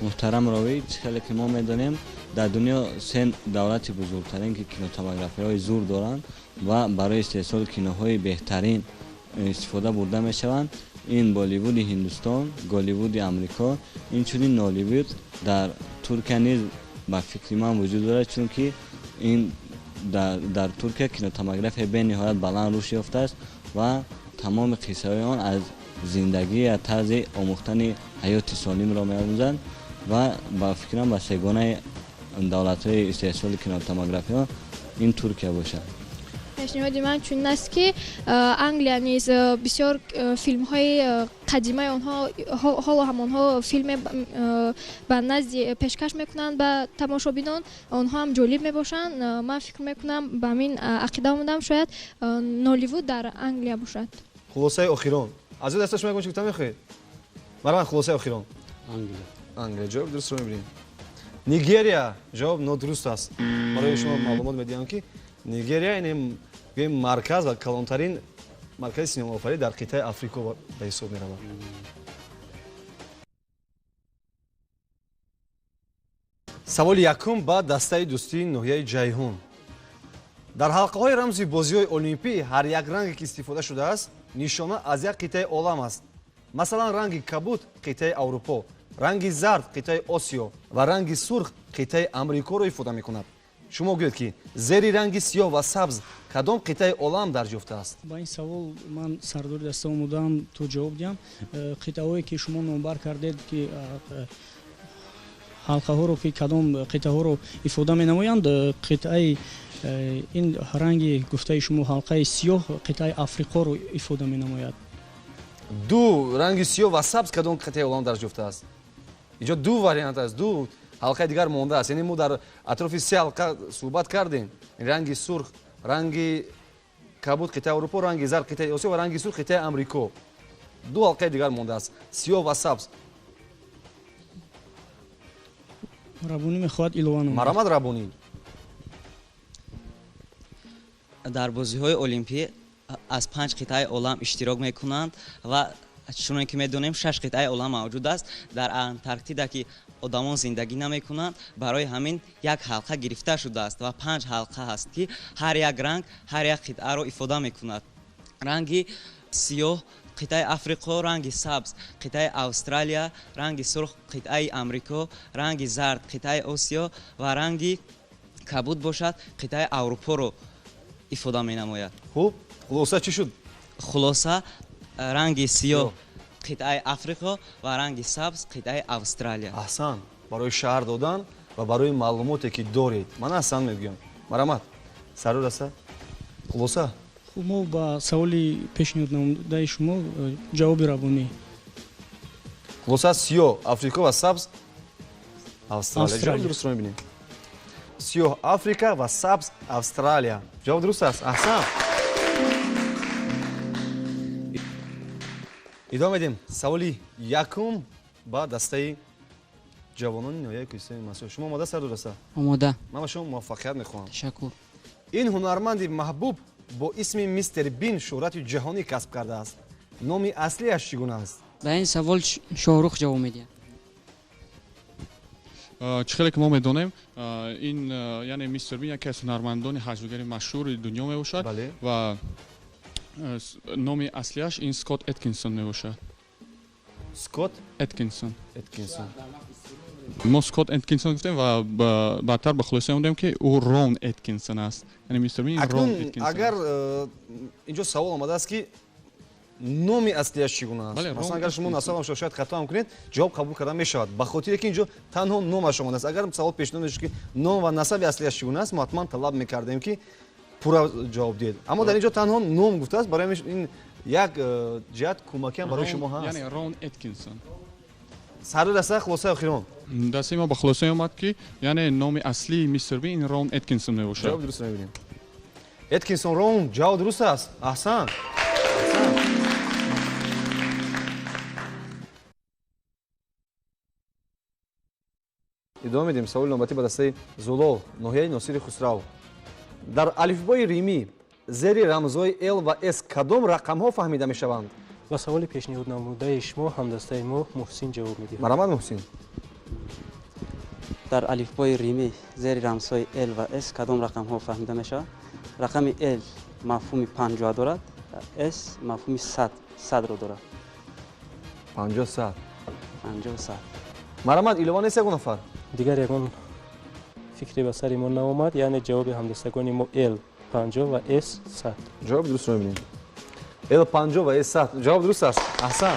محترم راوی خیلی که ما میدانیم در دنیا سه دولت بزرگترین که کینوتوموگرافی های زور دارند و برای استحصال کینوهای بهترین استفاده برده میشوند. این بالیوود هندوستان، گالیوود آمریکا، اینچنین نالیوود در ترکیه نیز با فکر من وجود دارد، چون که این در ترکیه کینماتوگرافی به نهایت بلند رشد یافته است و تمام قصه های آن از زندگی از طرز آموختن حیات سالم را می‌آموزند و با فکرم با سگانه دولت‌های استحصال کینماتوگرافی ها این ترکیه باشد. пешниҳоди ман чунин аст ки англия низ бисёр филмҳои қадимаи онҳо ҳоло ҳам онҳо филме ба назди пешкаш мекунанд ба тамошобинон, онҳо ҳам ҷолиб мебошанд. ман фикр мекунам ба ҳамин ақида омадам шояд нолливуд дар англия бошад. хулосаи охирон аз ин дасташ мекунед чӣ мехоҳед? марван хулосаи охирон англия ҷавоб дурустро мебинем. нигерия ҷавоб нодуруст аст. барои шумо маълумот медиҳам ки нигерия ин марказ ва калонтарин маркази синемоофарӣ дар қитъаи африко ба ҳисоб меравад. саволи якум ба дастаи дӯстии ноҳияи ҷайҳун. дар ҳалқаҳои рамзи бозиҳои олимпӣ ҳар як ранге ки истифода шудааст нишона аз як қитъаи олам аст. масалан ранги кабуд қитъаи аврупо, ранги зард қитъаи осиё ва ранги сурх қитъаи амрикоро ифода мекунад. шумо гӯед ки зери ранги сиёҳ ва сабз кадом қитъаи олам дарҷ ёфтааст? ба ин савол ман сардори даста омодаам то ҷавоб диҳам. қитъаҳое ки шумо номбар кардед ки ҳалқаҳоро ки кадом қитъаҳоро ифода менамоянд, қитъаи ин ранги гуфтаи шумо ҳалқаи сиёҳ қитъаи африқоро ифода менамояд. ду ранги сиёҳ ва сабз кадом қитъаи олам дарҷ ёфтааст? инҷо ду вариант аст, ду ҳалқаи дигар мондааст. яъне мо дар атрофи се ҳалқа суҳбат кардем. ранги сурх, ранги кабуд қитъаи аврупо, ранги зард қитъаи осиё ва ранги сурх қитъаи амрико. ду ҳалқаи дигар мондааст, сиёҳ ва сабз. рабонӣ мехоҳад илова намояд. марамад рабонӣ. дар бозиҳои олимпӣ аз 5 қитъаи олам иштирок мекунанд ва чуноне ки медонем 6 қитъаи олам мавҷуд аст. дар антарктида ки одамон зиндагӣ намекунанд, барои ҳамин як ҳалқа гирифта шудааст ва 5 ҳалқа ҳаст ки ҳар як ранг ҳар як қитъаро ифода мекунад. ранги сиёҳ қитъаи африқо, ранги сабз қитъаи австралия, ранги сурх қитъаи амрико, ранги зард қитъаи осиё ва ранги кабуд бошад қитъаи аврупоро ифода менамояд. хуб, хулоса чӣ шуд? хулоса ранги сиёҳ қитъаи африқо ва ранги сабз қитъаи австралия. аҳсан, барои шаҳр додан ва барои маълумоте ки доред ман аҳсан мегӯям. марамад сарор аста хулоса. хуб, мо ба саволи пешниҳод намудаи шумо ҷавоби рабонӣ. хулоса сиёҳ африко ва сабз австралия. ҷавоб дурустро мебинем. сиёҳ африка ва сабз австралия. ҷавоб дуруст аст. аҳсан. идома медем. саволи якум ба дастаи ҷавонони ноҳияи кӯҳистони масъул. шумо омода сардор аста? омода. ман ба шумо муваффақият мехоҳам. ташаккур. ин ҳунарманди маҳбуб бо исми мистер бин шӯҳрати ҷаҳонӣ касб кардааст. номи аслиаш чӣ гуна аст? ба ин савол шоҳрух ҷавоб медиҳад. чӣ хеле ки мо медонем, ин яъне мистер бин яке аз ҳунармандони ҳаҷвигари машҳури дунё мебошад ва номи аслиаш ин скот эткинсон мебошад. скот эткинсон. мо скот эткинсон гуфтем ва баъдтар ба хулоса омадем ки ӯ рон эткинсон аст. яъне мистер бин рон эткинсон. агар инҷо савол омадааст ки номи аслиаш чӣ гуна аст? масалан агар шумо насабам шояд хатоам кунед, ҷавоб қабул карда мешавад. ба хотире ки инҷо танҳо номаш омадааст. агар савол пешниҳод мешуд ки ном ва насаби аслиаш чӣ гуна аст, мо ҳатман талаб мекардем ки пурра ҷавоб диҳед. аммо дар инҷо танҳо ном гуфтааст. барои ин як ҷиҳат кӯмакиам барои шумо ҳаст. яъне рон эткинсон. сардор аста хулосаи охирон. дастаи мо ба хулосае омад ки яъне номи аслии мистер бин ин рон эткинсон мебошад. ҷавоб дуруст мебинем. эткинсон рон. ҷавоб дуруст аст. аҳсан. идома медиҳем. саволи навбатӣ ба дастаи зулол, ноҳияи носири хусрав. дар алифбои римӣ зери рамзҳои л ва с кадом рақамҳо фаҳмида мешаванд? ба саволи пешниҳод намудаи шумо ҳамдастаи мо муҳсин ҷавоб медиҳад. марамад муҳсин. дар алифбои римӣ зери рамзҳои л ва с кадом рақамҳо фаҳмида мешаванд? рақами л мафҳуми 50 дорад, с мафҳуми 100ро дорад. 50 сад. 50 сад. Марамад илова нест ягон нафар. дигар ягон фикре ба сари мо наомад, яъне ҷавоби ҳамдастагони мо L 50 ва S 100. ҷавоб дурустро мебинем. L 50 ва S 100. ҷавоб дуруст аст. аҳсан.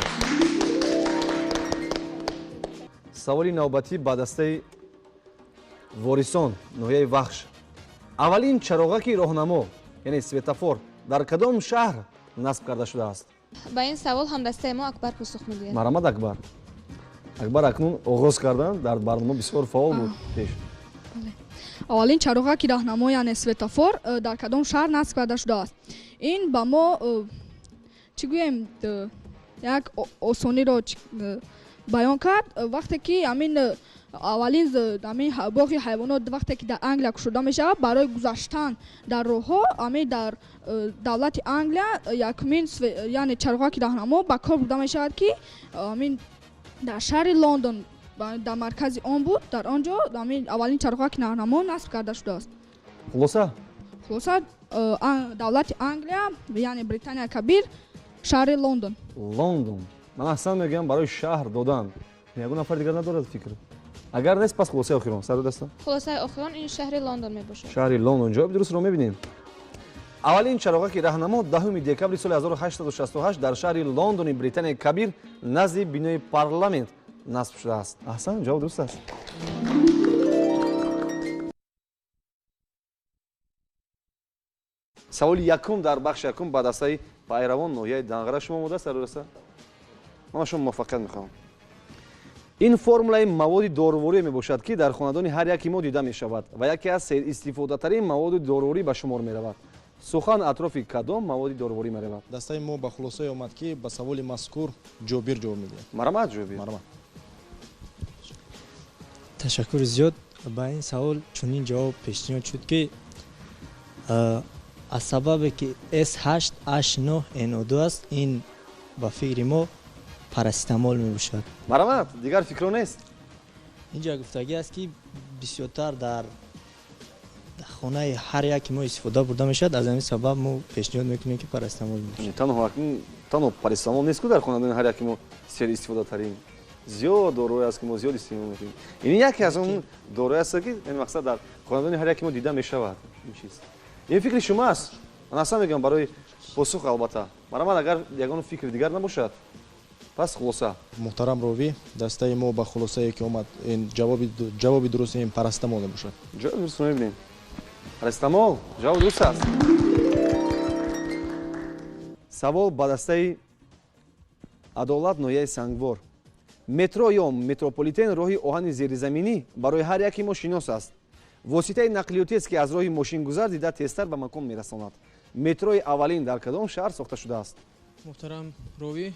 саволи навбатӣ ба дастаи ворисон ноҳияи вахш. аввалин чароғаки роҳнамо яъне светофор дар кадом шаҳр насб карда шудааст? ба ин савол ҳамдастаи мо Акбар пасух мегӯяд. марамад акбар. акбар акнун оғоз кардан дар барнома бисёр фаъол буд. пеш аввалин чароғаки раҳнамо яъне светофор дар кадом шаҳр насб карда шудааст? ин ба мо чӣ гӯем як осониро баён кард. вақте ки ҳамин аввалин боғи ҳайвонот вақте ки дар англия кушода мешавад, барои гузаштан дар роҳҳо ҳамин дар давлати англия якумин яъне чароғаки раҳнамо ба кор бурда мешавад ки ҳамин дар шаҳри лондон дар маркази он буд. дар он ҷо аввалин чароғаки раҳнамо насб карда шудааст. хулоса давлати англия яъне британияи кабир, шаҳри лондон. ман аҳсан мегӯям барои шаҳр додан. ягон нафар дигар надорад фикр? агар нест пас хулосаи охирон сару даста. хулосаи охирон ин шаҳри лондон мебошад. шаҳри лондон. ҷавоби дурустро мебинем. аввалин чароғаки раҳнамо 10 декабри соли 1868 дар шаҳри лондони британияи кабир назди бинои парламент насб шудааст. аҳсан, ҷавоб дуруст аст. саволи якум дар бахши якум ба дастаи пайравон ноҳияи дангара шумо омода сару даста. ман ба шумо муваффақият мехоҳам. ин формулаи маводи доруворӣ мебошад ки дар хонадони ҳар яки мо дида мешавад ва яке аз серистифодатарин маводи доруворӣ ба шумор меравад. сухан атрофи кадом маводи доруворӣ меравад? дастаи мо ба хулосае омад ки ба саволи мазкур ҷобир ҷавоб медиҳад. марамад ҷобир. ташаккури зиёд. ба ин савол чунин ҷавоб пешниҳод шуд ки аз сабабе ки S8H9NO2 аст, ин ба фикри мо парастамол мебошад. марамад, дигар фикро нест. инҷа гуфтагӣ аст ки бисёртар дар хонаи ҳар яки мо истифода бурда мешавад. аз ҳамин сабаб мо пешниҳод мекунем ки парастамол мебошад. танҳо парастамол нест ку дар хонадони ҳар яки мо серистифодатарин зиёд дорои аст ки мо зиёд истеъмол мекунем. ин яке аз он дорои аст ки мақсад дар хонадони ҳар яки мо дида мешавад. ин фикри шумо аст? ман аслан мегӯям барои посух албатта. марамад агар ягон фикри дигар набошад пас хулоса. муҳтарам ровӣ, дастаи мо ба хулосае ки омад ин ҷавоби дуруст ин парастамол мебошад. ҷавоби дурустро мебинем. парастамол ҷавоби дуруст аст. савол ба дастаи адолат ноҳияи сангвор. метро ё метрополитен роҳи оҳани зеризаминӣ барои ҳар яки мо шинос аст. воситаи нақлиётиест ки аз роҳи мошингузар дида тезтар ба макон мерасонад. метрои аввалин дар кадом шаҳр сохта шудааст? муҳтарам ровӣ,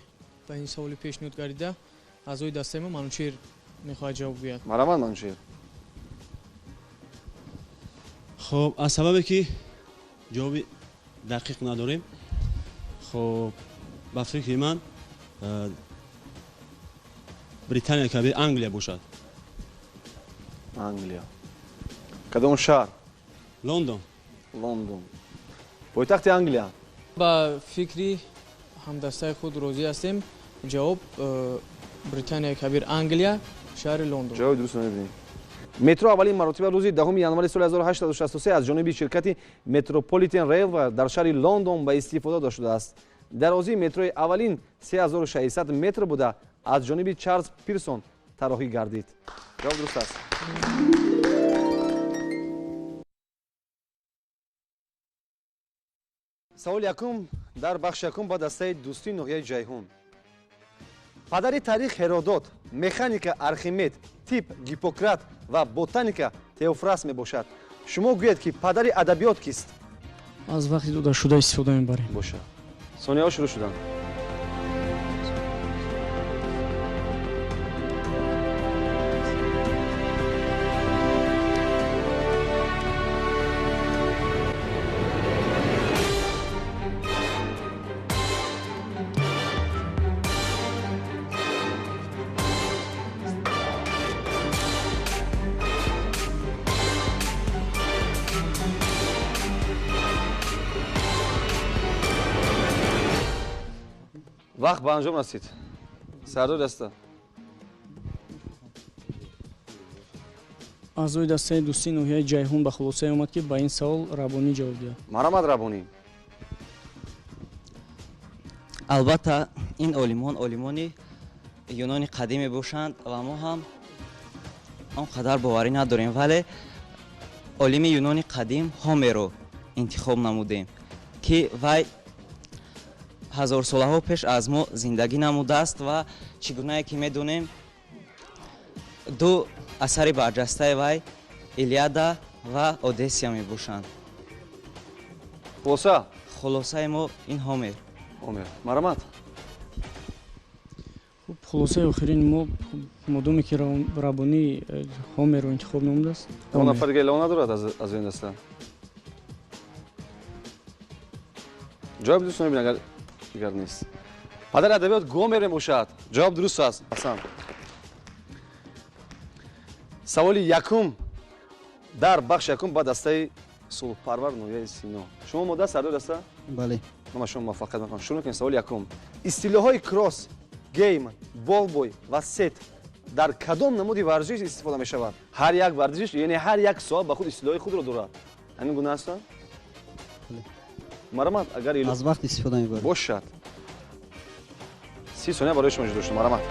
ба ин саволи пешниҳод гардида аъзои дастаи мо манӯчир мехоҳад ҷавоб гӯяд. марамад манӯчир. хоб аз сабабе ки ҷавоби дақиқ надорем, хоб ба фикри ман британия кабир англия бошад. англия. кадом шаҳр? лондон. лондон. пойтахти англия. ба фикри ҳамдастаи худ розӣ ҳастем. ҷавоб британияи кабир англия, шаҳри лондон. ҷавоби дурустро мебинем. метро аввалин маротиба рӯзи 10 январи соли 1863 аз ҷониби ширкати метрополитен рейлва дар шаҳри лондон ба истифода дода шудааст. дарозии метрои аввалин 3600 метр буда аз ҷониби чарлз пирсон тарроҳӣ гардид. ҷавоб дуруст аст. саволи якум дар бахши якум ба дастаи дӯстии ноҳияи ҷайҳун. падари таърих ҳеродот, механика архимед, тиб гиппократ ва ботаника теофраст мебошад. шумо гӯед ки падари адабиёт кист? аз вақти додашуда истифода мебарем. боша. сонияҳо шурӯъ шуданд. вақт ба анҷом расид. сардор даста аъзои дастаи дӯстии ноҳияи ҷайҳун ба хулосае омад ки ба ин савол рабонӣ ҷавоб диҳад. марамад рабонӣ. албатта ин олимони юнони қадим мебошанд ва мо ҳам он қадар боварӣ надорем, вале олими юнони қадим ҳомеро интихоб намудем ки вай ҳазорсолаҳо пеш аз мо зиндагӣ намудааст ва чӣ гунае ки медонем ду асари барҷастаи вай илиада ва одессия мебошанд. хулосаи мо ин ҳомер. марамад хуб хулосаи охирини мо модоме ки рабонӣ ҳомеро интихоб намудааст. он нафар дига илова надорад аз ин даста. ҷавоб дуст мебин агар нест. падари адабиёт гомер мебошад. ҷавоб дуруст аст. ҳасан. саволи якум дар бахши якум ба дастаи сулҳпарвар ноҳияи Сино. шумо модда сардор даста? бале. ман ба шумо муваффақият мехоҳам. шурӯъ кунем. саволи якум. истилоҳҳои кросс, гейм, болбой ва сет дар кадом намуди варзиш истифода мешавад? ҳар як варзиш, яъне ҳар як соат ба худ истилоҳи худро дорад. ҳамин гуна аст? марамад агар аз вақт истифода мебарад. бошад. 30 сония барои шумо ҷудо шуд. марамад.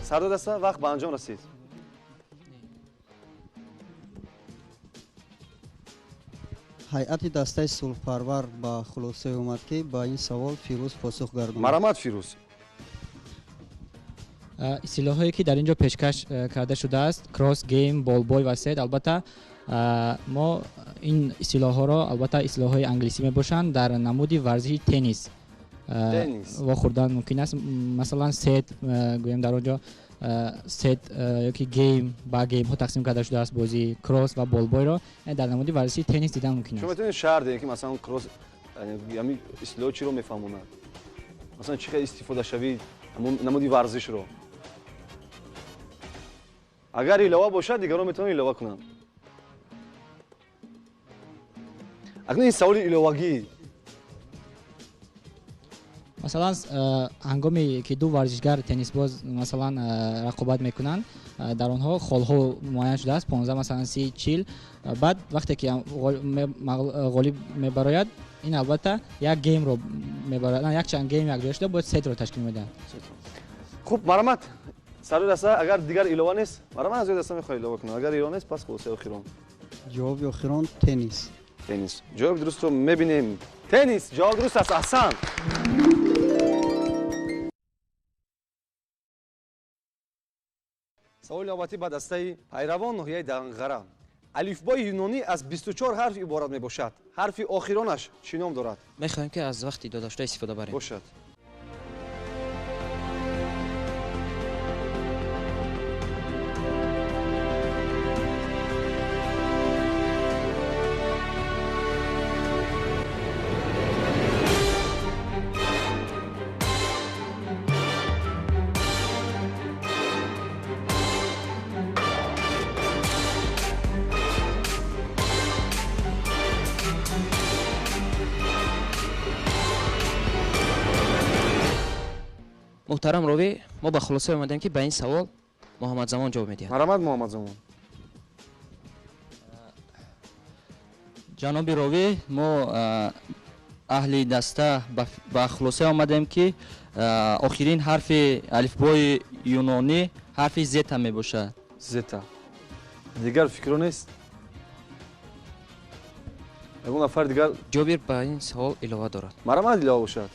сардор даста вақт ба анҷом расид. ҳайати дастаи сулҳпарвар ба хулосае омад ки ба ин савол Фирӯз посух гардонад. марамад Фирӯз. истилоҳое ки дар ин ҷо пешкаш карда шудааст, кросс, гейм, болбой ва сет, албатта мо ин истилоҳҳоро албатта истилоҳҳои англисӣ мебошанд дар намуди варзиши теннис вохӯрдан мумкин аст. масалан сет гӯем дар он ҷо сет ёки гейм ба геймҳо тақсим карда шудааст. бозии кросс ва болбойро дар намуди варзиши теннис дидан мумкин аст. шумо метавонед шаҳр диҳед ки масалан кросс ҳамин истилоҳо чиро мефаҳмонад? масалан чӣ хел истифода шавид намуди варзишро? агар илова бошад дигарон метавонанд илова кунанд. акнун ин саволи иловагӣ. масалан ҳангоме ки ду варзишгар теннисбоз масалан рақобат мекунанд, дар онҳо холҳо муайян шудааст, 15 масалан 30 40. баъд вақте ки ғолиб мебарояд, ин албатта як геймро мебарояд, якчанд гейм якҷоя шуда бояд сетро ташкил медиҳад. хуб марамад сардор даста агар дигар илова нест, марамад аз ёд даста мехоҳад илова кунад. агар илова нест пас хулосаи охирон. ҷавоби охирон теннис. теннис. ҷавоби дурустро мебинем. теннис ҷавоб дуруст аст. аҳсан. саволи навбатӣ ба дастаи пайравон ноҳияи Данғара. алифбои юнонӣ аз 24 ҳарф иборат мебошад. ҳарфи охиронаш чӣ ном дорад? мехоҳем ки аз вақти додашуда истифода барем. бошад. муҳтарам ровӣ, мо ба хулосае омадем ки ба ин савол муҳаммадзамон ҷавоб медиҳад. марамад муҳаммадзамон. ҷаноби ровӣ, мо аҳли даста ба хулосае омадем ки охирин ҳарфи алифбои юнонӣ ҳарфи зета мебошад. зета. дигар фикро нест? ягон нафар дигар ҷобир ба ин савол илова дорад. марамад илова бошад.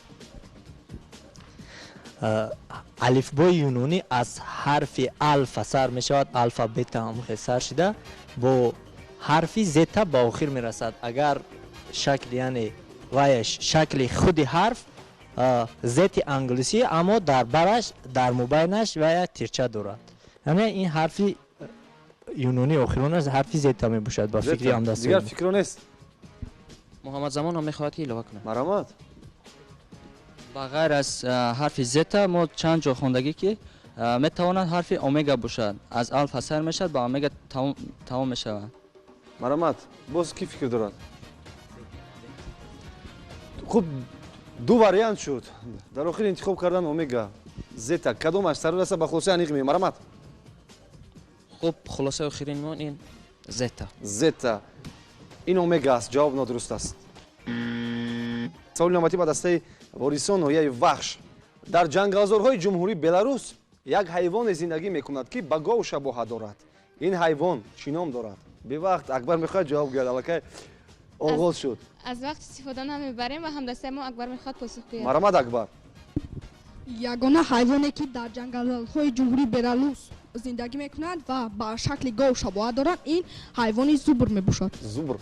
алифбои юнонӣ аз ҳарфи алфа сар мешавад, алфа бета ҳамухе сар шуда бо ҳарфи зета ба охир мерасад. агар шакли яъне ваяш шакли худи ҳарф зети англисӣ, аммо дар бараш, дар мубайнаш ва як тирча дорад. Яъне ин ҳарфи юнонӣ охиронаш ҳарфи зета мебошад ба фикри ҳамдастӣ. дигар фикро нест. муҳаммадзамон ҳам мехоҳад ки илова кунад. маромад ба ғайр аз ҳарфи зета мо чанд ҷо хондагӣ ки метавонад ҳарфи омега бошад. Аз алф асар мешавад ба омега тамом мешавад. маромад боз ки фикр дорад? хуб ду вариант шуд. дар охир интихоб кардан омега зета кадомаш сар раса ба хулосаи аниқ меояд? маромад хуб хулосаи охиринмон ин зета. зета ин омега аст. ҷавоб нодуруст аст. саволи навбатӣ ба дастаи ворисон ноҳияи вахш. дар ҷангалзорҳои ҷумҳурии беларус як ҳайвоне зиндагӣ мекунад ки ба гов шабоҳат дорад. ин ҳайвон чӣ ном дорад? бевақт акбар мехоҳад ҷавоб гӯяд. аллакай оғоз шуд. аз вақт истифода намебарем ва ҳамдастаи мо акбар мехоҳад посух диҳад. маромад акбар. ягона ҳайвоне ки дар ҷангалҳои ҷумҳурии беларус зиндагӣ мекунад ва ба шакли гов шабоҳат дорад, ин ҳайвони зубр мебошад. зубр.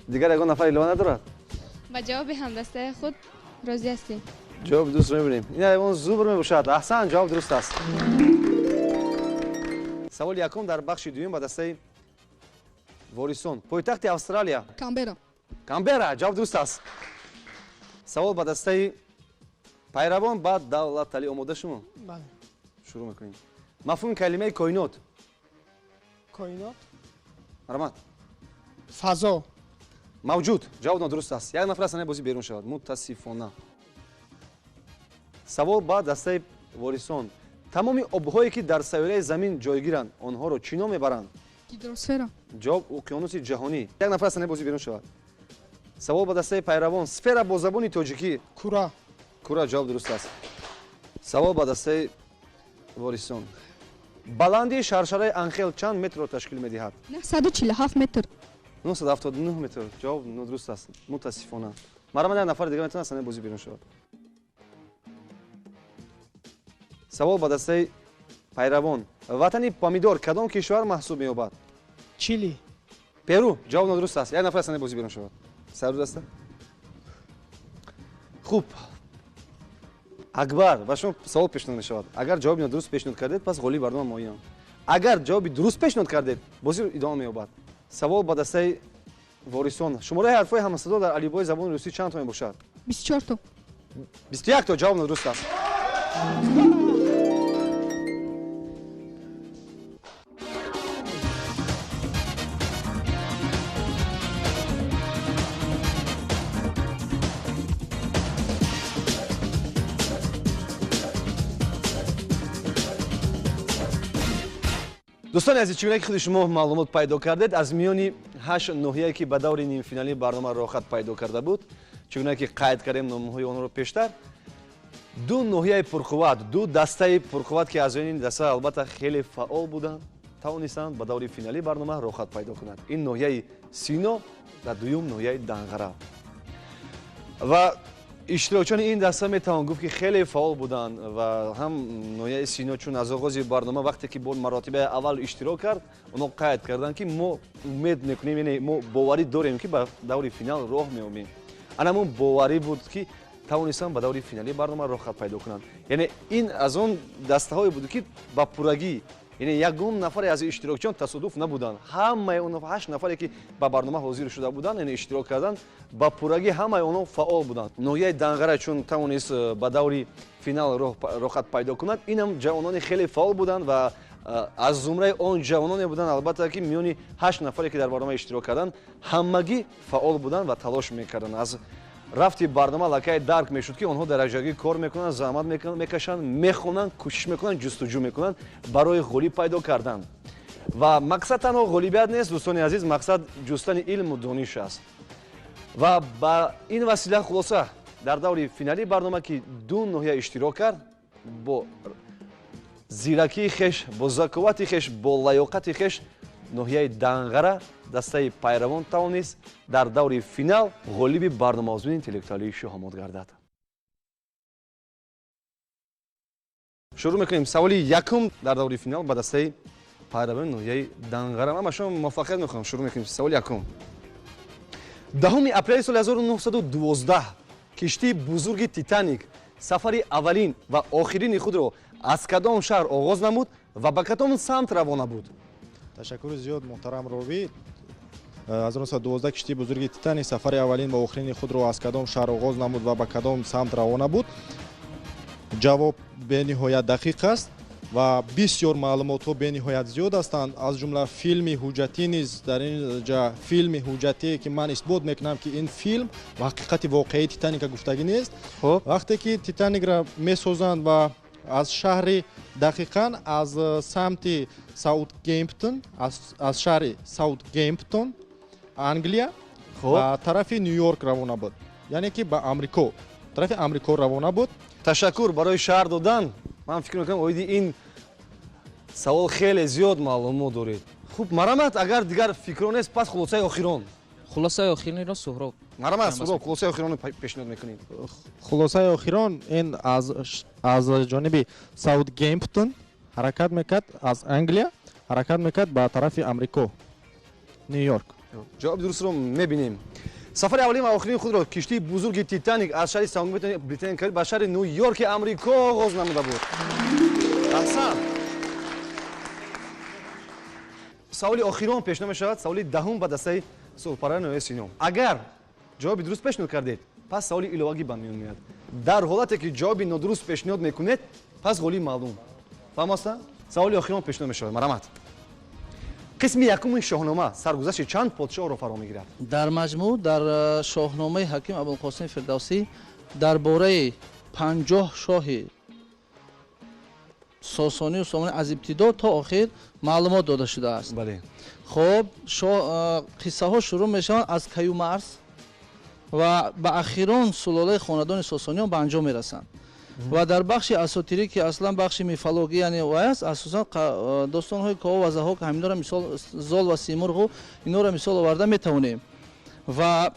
дигар ягон нафар илова надорад? ба ҷавоби ҳамдастаи худ розӣ ҳастем. ҷавоби дуруст мебинем. ин ҳайвон зубр мебошад. аҳсан, ҷавоб дуруст аст. саволи якум дар бахши дуюм ба дастаи ворисон. пойтахти австралия? камбера. камбера, ҷавоб дуруст аст. савол ба дастаи пайравон ба давлатали омода шумо. бале. шурӯъ мекунем. мафҳуми калимаи коинот? коинот маромад фазо. мавҷуд, ҷавоб нодуруст аст. як нафар аз санаи бозӣ берун шавад. мутасифона. савол ба дастаи ворисон. тамоми обҳое ки дар сайёраи замин ҷойгиранд, онҳоро чӣ ном мебаранд? гидросфера. ҷавоб уқёнуси ҷаҳонӣ. як нафар аз санаи бозӣ берун шавад. савол ба дастаи пайравон. сфера бо забони тоҷикӣ? кура. кура, ҷавоб дуруст аст. савол ба дастаи ворисон. баландии шаршараи анхел чанд метрро ташкил медиҳад? 947 метр. 979 метр. ҷавоб нодуруст аст. мутасифона. маромад як нафар дигар метавонад аз санаи бозӣ берун шавад. савол ба дастаи пайравон. ватани помидор кадом кишвар маҳсуб меёбад? чили. перу, ҷавоб нодуруст аст. як нафар аз санаи бозӣ берун шавад. сар даста. хуб. акбар, ба шумо савол пешниҳод мешавад. агар ҷавоби нодуруст пешниҳод кардед, пас ғолиби барнома моям. агар ҷавоби дуруст пешниҳод кардед, бозиро идома меёбад. савол ба дастаи ворисон. шумораи ҳарфҳои ҳамасадо дар алифбои забони русӣ чанд то мебошад? 24 то. 21 то. ҷавоб нодуруст аст. дӯстони азиз, чӣ гуна ки худи шумо маълумот пайдо кардед, аз миёни 8 ноҳияе ки ба даври нимфиналии барнома роҳхат пайдо карда буд, чӣ гуна ки қайд кардем номҳои онро пештар, ду ноҳияи пурқувват, ду дастаи пурқувват ки аъзоёни ин даста албатта хеле фаъол буданд, тавонистанд ба даври финалии барнома роҳхат пайдо кунанд. ин ноҳияи сино ва дуюм ноҳияи данғара. ва иштирокчони ин даста метавон гуфт ки хеле фаъол буданд ва ҳам ноҳияи сино чун аз оғози барнома вақте ки бо маротибаи аввал иштирок кард, онҳо қайд карданд ки мо умед мекунем, яъне мо боварӣ дорем ки ба даври финал роҳ меёбем. ана мон боварӣ буд ки тавонистанд ба даври финалии барнома роҳхат пайдо кунанд. яъне ин аз он дастаҳое буд ки ба пуррагӣ, яъне ягон нафаре аз иштирокчиён тасодуф набуданд. ҳамаи он 8 нафаре ки ба барнома ҳозир шуда буданд, яъне иштирок карданд, ба пуррагӣ ҳамаи онҳо фаъол буданд. ноҳияи данғара чун тавонист ба даври финал роҳхат пайдо кунад, инам ҷавонони хеле фаъол буданд ва аз зумраи он ҷавононе буданд, албатта ки миёни 8 нафаре ки дар барнома иштирок карданд, ҳамагӣ фаъол буданд ва талош мекарданд. аз рафти барнома лакай дарк мешуд ки онҳо дараҷагӣ кор мекунанд, заҳмат мекашанд, мехонанд, кӯшиш мекунанд, ҷустуҷӯ мекунанд барои ғолиб пайдо кардан. ва мақсад танҳо ғолибият нест, дӯстони азиз, мақсад ҷустани илму дониш аст. ва ба ин васила хулоса дар даври финалии барнома ки ду ноҳия иштирок кард, бо зиракии хеш, бо заковати хеш, бо лаёқати хеш, ноҳияи данғара дастаи пайравон тавонист дар даври финал ғолиби барномаозмуни интеллектуалии Shohmot гардад. шурӯъ мекунем. саволи якум дар даври финал ба дастаи пайравони ноҳияи данғара. ман ба шумо муваффақият мехоҳам. шурӯъ мекунем. саволи якум. 10 апрели соли 1912 киштии бузурги титаник сафари аввалин ва охирини худро аз кадом шаҳр оғоз намуд ва ба кадом самт равона буд? ташаккури зиёд муҳтарам ровӣ. 1912 киштии бузурги титаник сафари аввалин ва охирини худро аз кадом шаҳр оғоз намуд ва ба кадом самт равона буд? ҷавоб бениҳоят дақиқ аст ва бисёр маълумотҳо бениҳоят зиёд ҳастанд. аз ҷумла филми ҳуҷҷатӣ низ дар ин ҷа филми ҳуҷҷатие ки ман исбот мекунам ки ин филм ва ҳақиқати воқеии титаника гуфтагӣ нест. вақте ки титаникро месозанд ва аз шаҳри дақиқан аз самти саутгемптон аз шаҳри саутгемптон англия ба тарафи нью-йорк равона буд, яъне ки ба амрико, тарафи амрико равона буд. ташаккур барои шаҳр додан. ман фикр мекунам оиди ин савол хеле зиёд маълумот доред. хуб марамат, агар дигар фикро нест, пас хулосаи охирон. хулосаи охиронро суҳроб. марамат, суҳроб, хулосаи охиронро пешниҳод мекунем. хулосаи охирон ин аз ҷониби саутгемптон ҳаракат мекард, аз англия ҳаракат мекард ба тарафи амрико, нью-йорк. ҷавоби дурустро мебинем. сафари аввалин ва охирини худро киштии бузурги титаник аз шаҳри саутгемптон британия кариб ба шаҳри нью-йорки амрико оғоз намуда буд. аҳсан. саволи охирон пешниҳод мешавад, саволи даҳум ба дастаи сулҳпарвари ноҳияи синём. агар ҷавоби дуруст пешниҳод кардед, пас саволи иловагӣ ба миён меояд. дар ҳолате ки ҷавоби нодуруст пешниҳод мекунед, пас ғолиб маълум. фаҳмоста? саволи охирон пешниҳод мешавад. марамат. қисми якуми шоҳнома саргузашти чанд подшоҳро фаро мегирад? дар маҷмӯъ дар шоҳномаи ҳаким абулқосим фирдавсӣ дар бораи 50 шоҳи сосонию сомонӣ аз ибтидо то охир маълумот дода шудааст. хоб қиссаҳо шурӯъ мешаванд аз каюмарс ва ба ахирон сулолаи хонадони сосониён ба анҷом мерасанд. ва дар бахши асотирӣ ки аслан бахши мифологӣ яъне вай аст, асосан достонҳои коҳо ва заҳо ки ҳаминора мисол зол ва симурғу инора мисол оварда метавонем. ва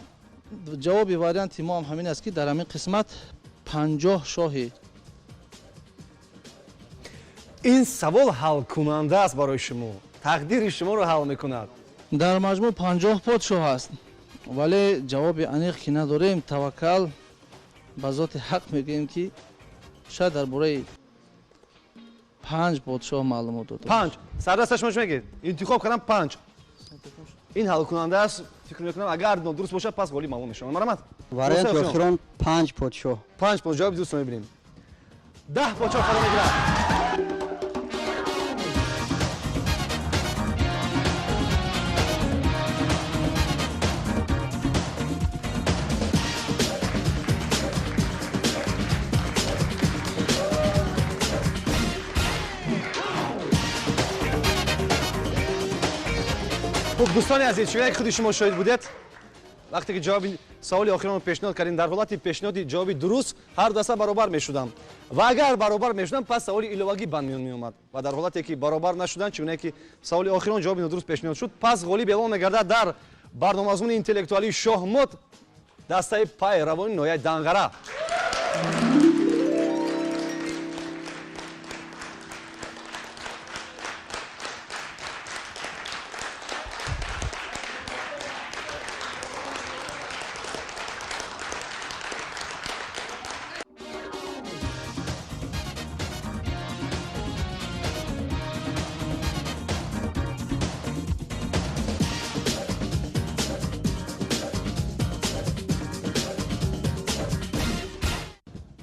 ҷавоби варианти мо ҳам ҳамин аст ки дар ҳамин қисмат 50 шоҳи. ин савол ҳалкунанда аст барои шумо. тақдири шуморо ҳал мекунад. дар маҷмӯъ 50 подшоҳ аст, вале ҷавоби аниқ ки надорем. таваккал ба зоти ҳақ мегӯем ки шаyd дар бораи 5 подшоҳ маълумот дод. 5 сардаста шумо чӣ мегӯед? интихоб кардам 5. ин ҳалкунанда аст. фикр мекунам агар нодуруст бошад, пас ғолиб маълум мешавад. марамат. варианти охирон 5 подшоҳ. 5 подшоҳ. ҷавоби дурустро мебинем. 10 подшоҳ фаро мегирад. دوستان عزیز، چون خود شما شاهد بودید وقتی که جواب سوالی آخرین رو پیشنهاد کردین، در حالت پیشنهادی جوابی درست هر دسته برابر میشدن و اگر برابر میشدن پس سوالی ایلوگی بند می اومد و در حالتی که برابر نشدن چون که سوالی آخرین جوابی درست پیشنهاد شد، پس غالب اعلام میگردد در برنامه مضمون اینتלקטואלי شهمت دسته پای روانی نوعی دنگره.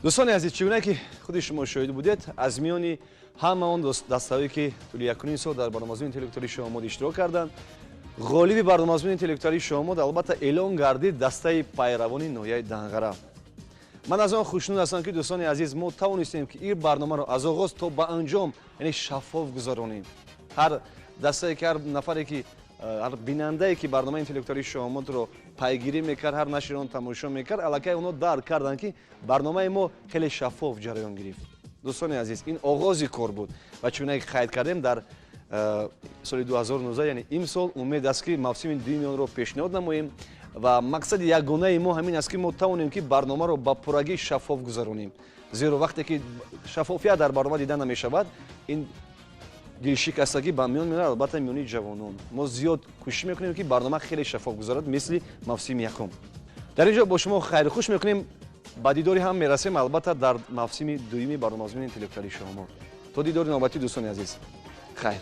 دوستان عزیز، چگونه که خود شما شاهد بودید از میانی همه اون دسته‌هایی که طول یکونین سال در برنامه مضمون اینتלקטואלי شهمت اشتراک کردند، غالب برنامه مضمون اینتלקטואلی شهمت البته اعلان گردید دسته پیروانی نوعی دنگره. من از آن خوشنود هستم که دوستان عزیز ما توانستیم که این برنامه را از آغاز تا به انجام یعنی شفاف گذرانیم. هر دسته که هر نفری که هر بیننده که برنامه اینتלקטואلی شهمت رو پیگیری میکرد، هر نشریه تماشا میکرد، الکی اونا درک کردن که برنامه ما خیلی شفاف جریان گرفت. دوستان عزیز، این آغاز کار بود و چون که قید کردیم در سال 2019 یعنی این سال امید است که موسم دوم رو پیشنهاد نماییم و مقصد یگانه ما همین است که ما توانیم که برنامه رو با پرگی شفاف گذرانیم. زیرا وقتی که شفافیت در برنامه دیده نمیشود، این دلشکستگی با میان میاد. البته میانی جوانان ما زیاد کوشش میکنیم که برنامه خیلی شفاف گذرد مثل موسم یکم. در اینجا با شما خیر خوش میکنیم. ба дидори ҳам мерасем албатта дар мавсими дуюми барномазмини интеллектуалии шоҳмот. То дидори навбатӣ дӯстони азиз, хайр.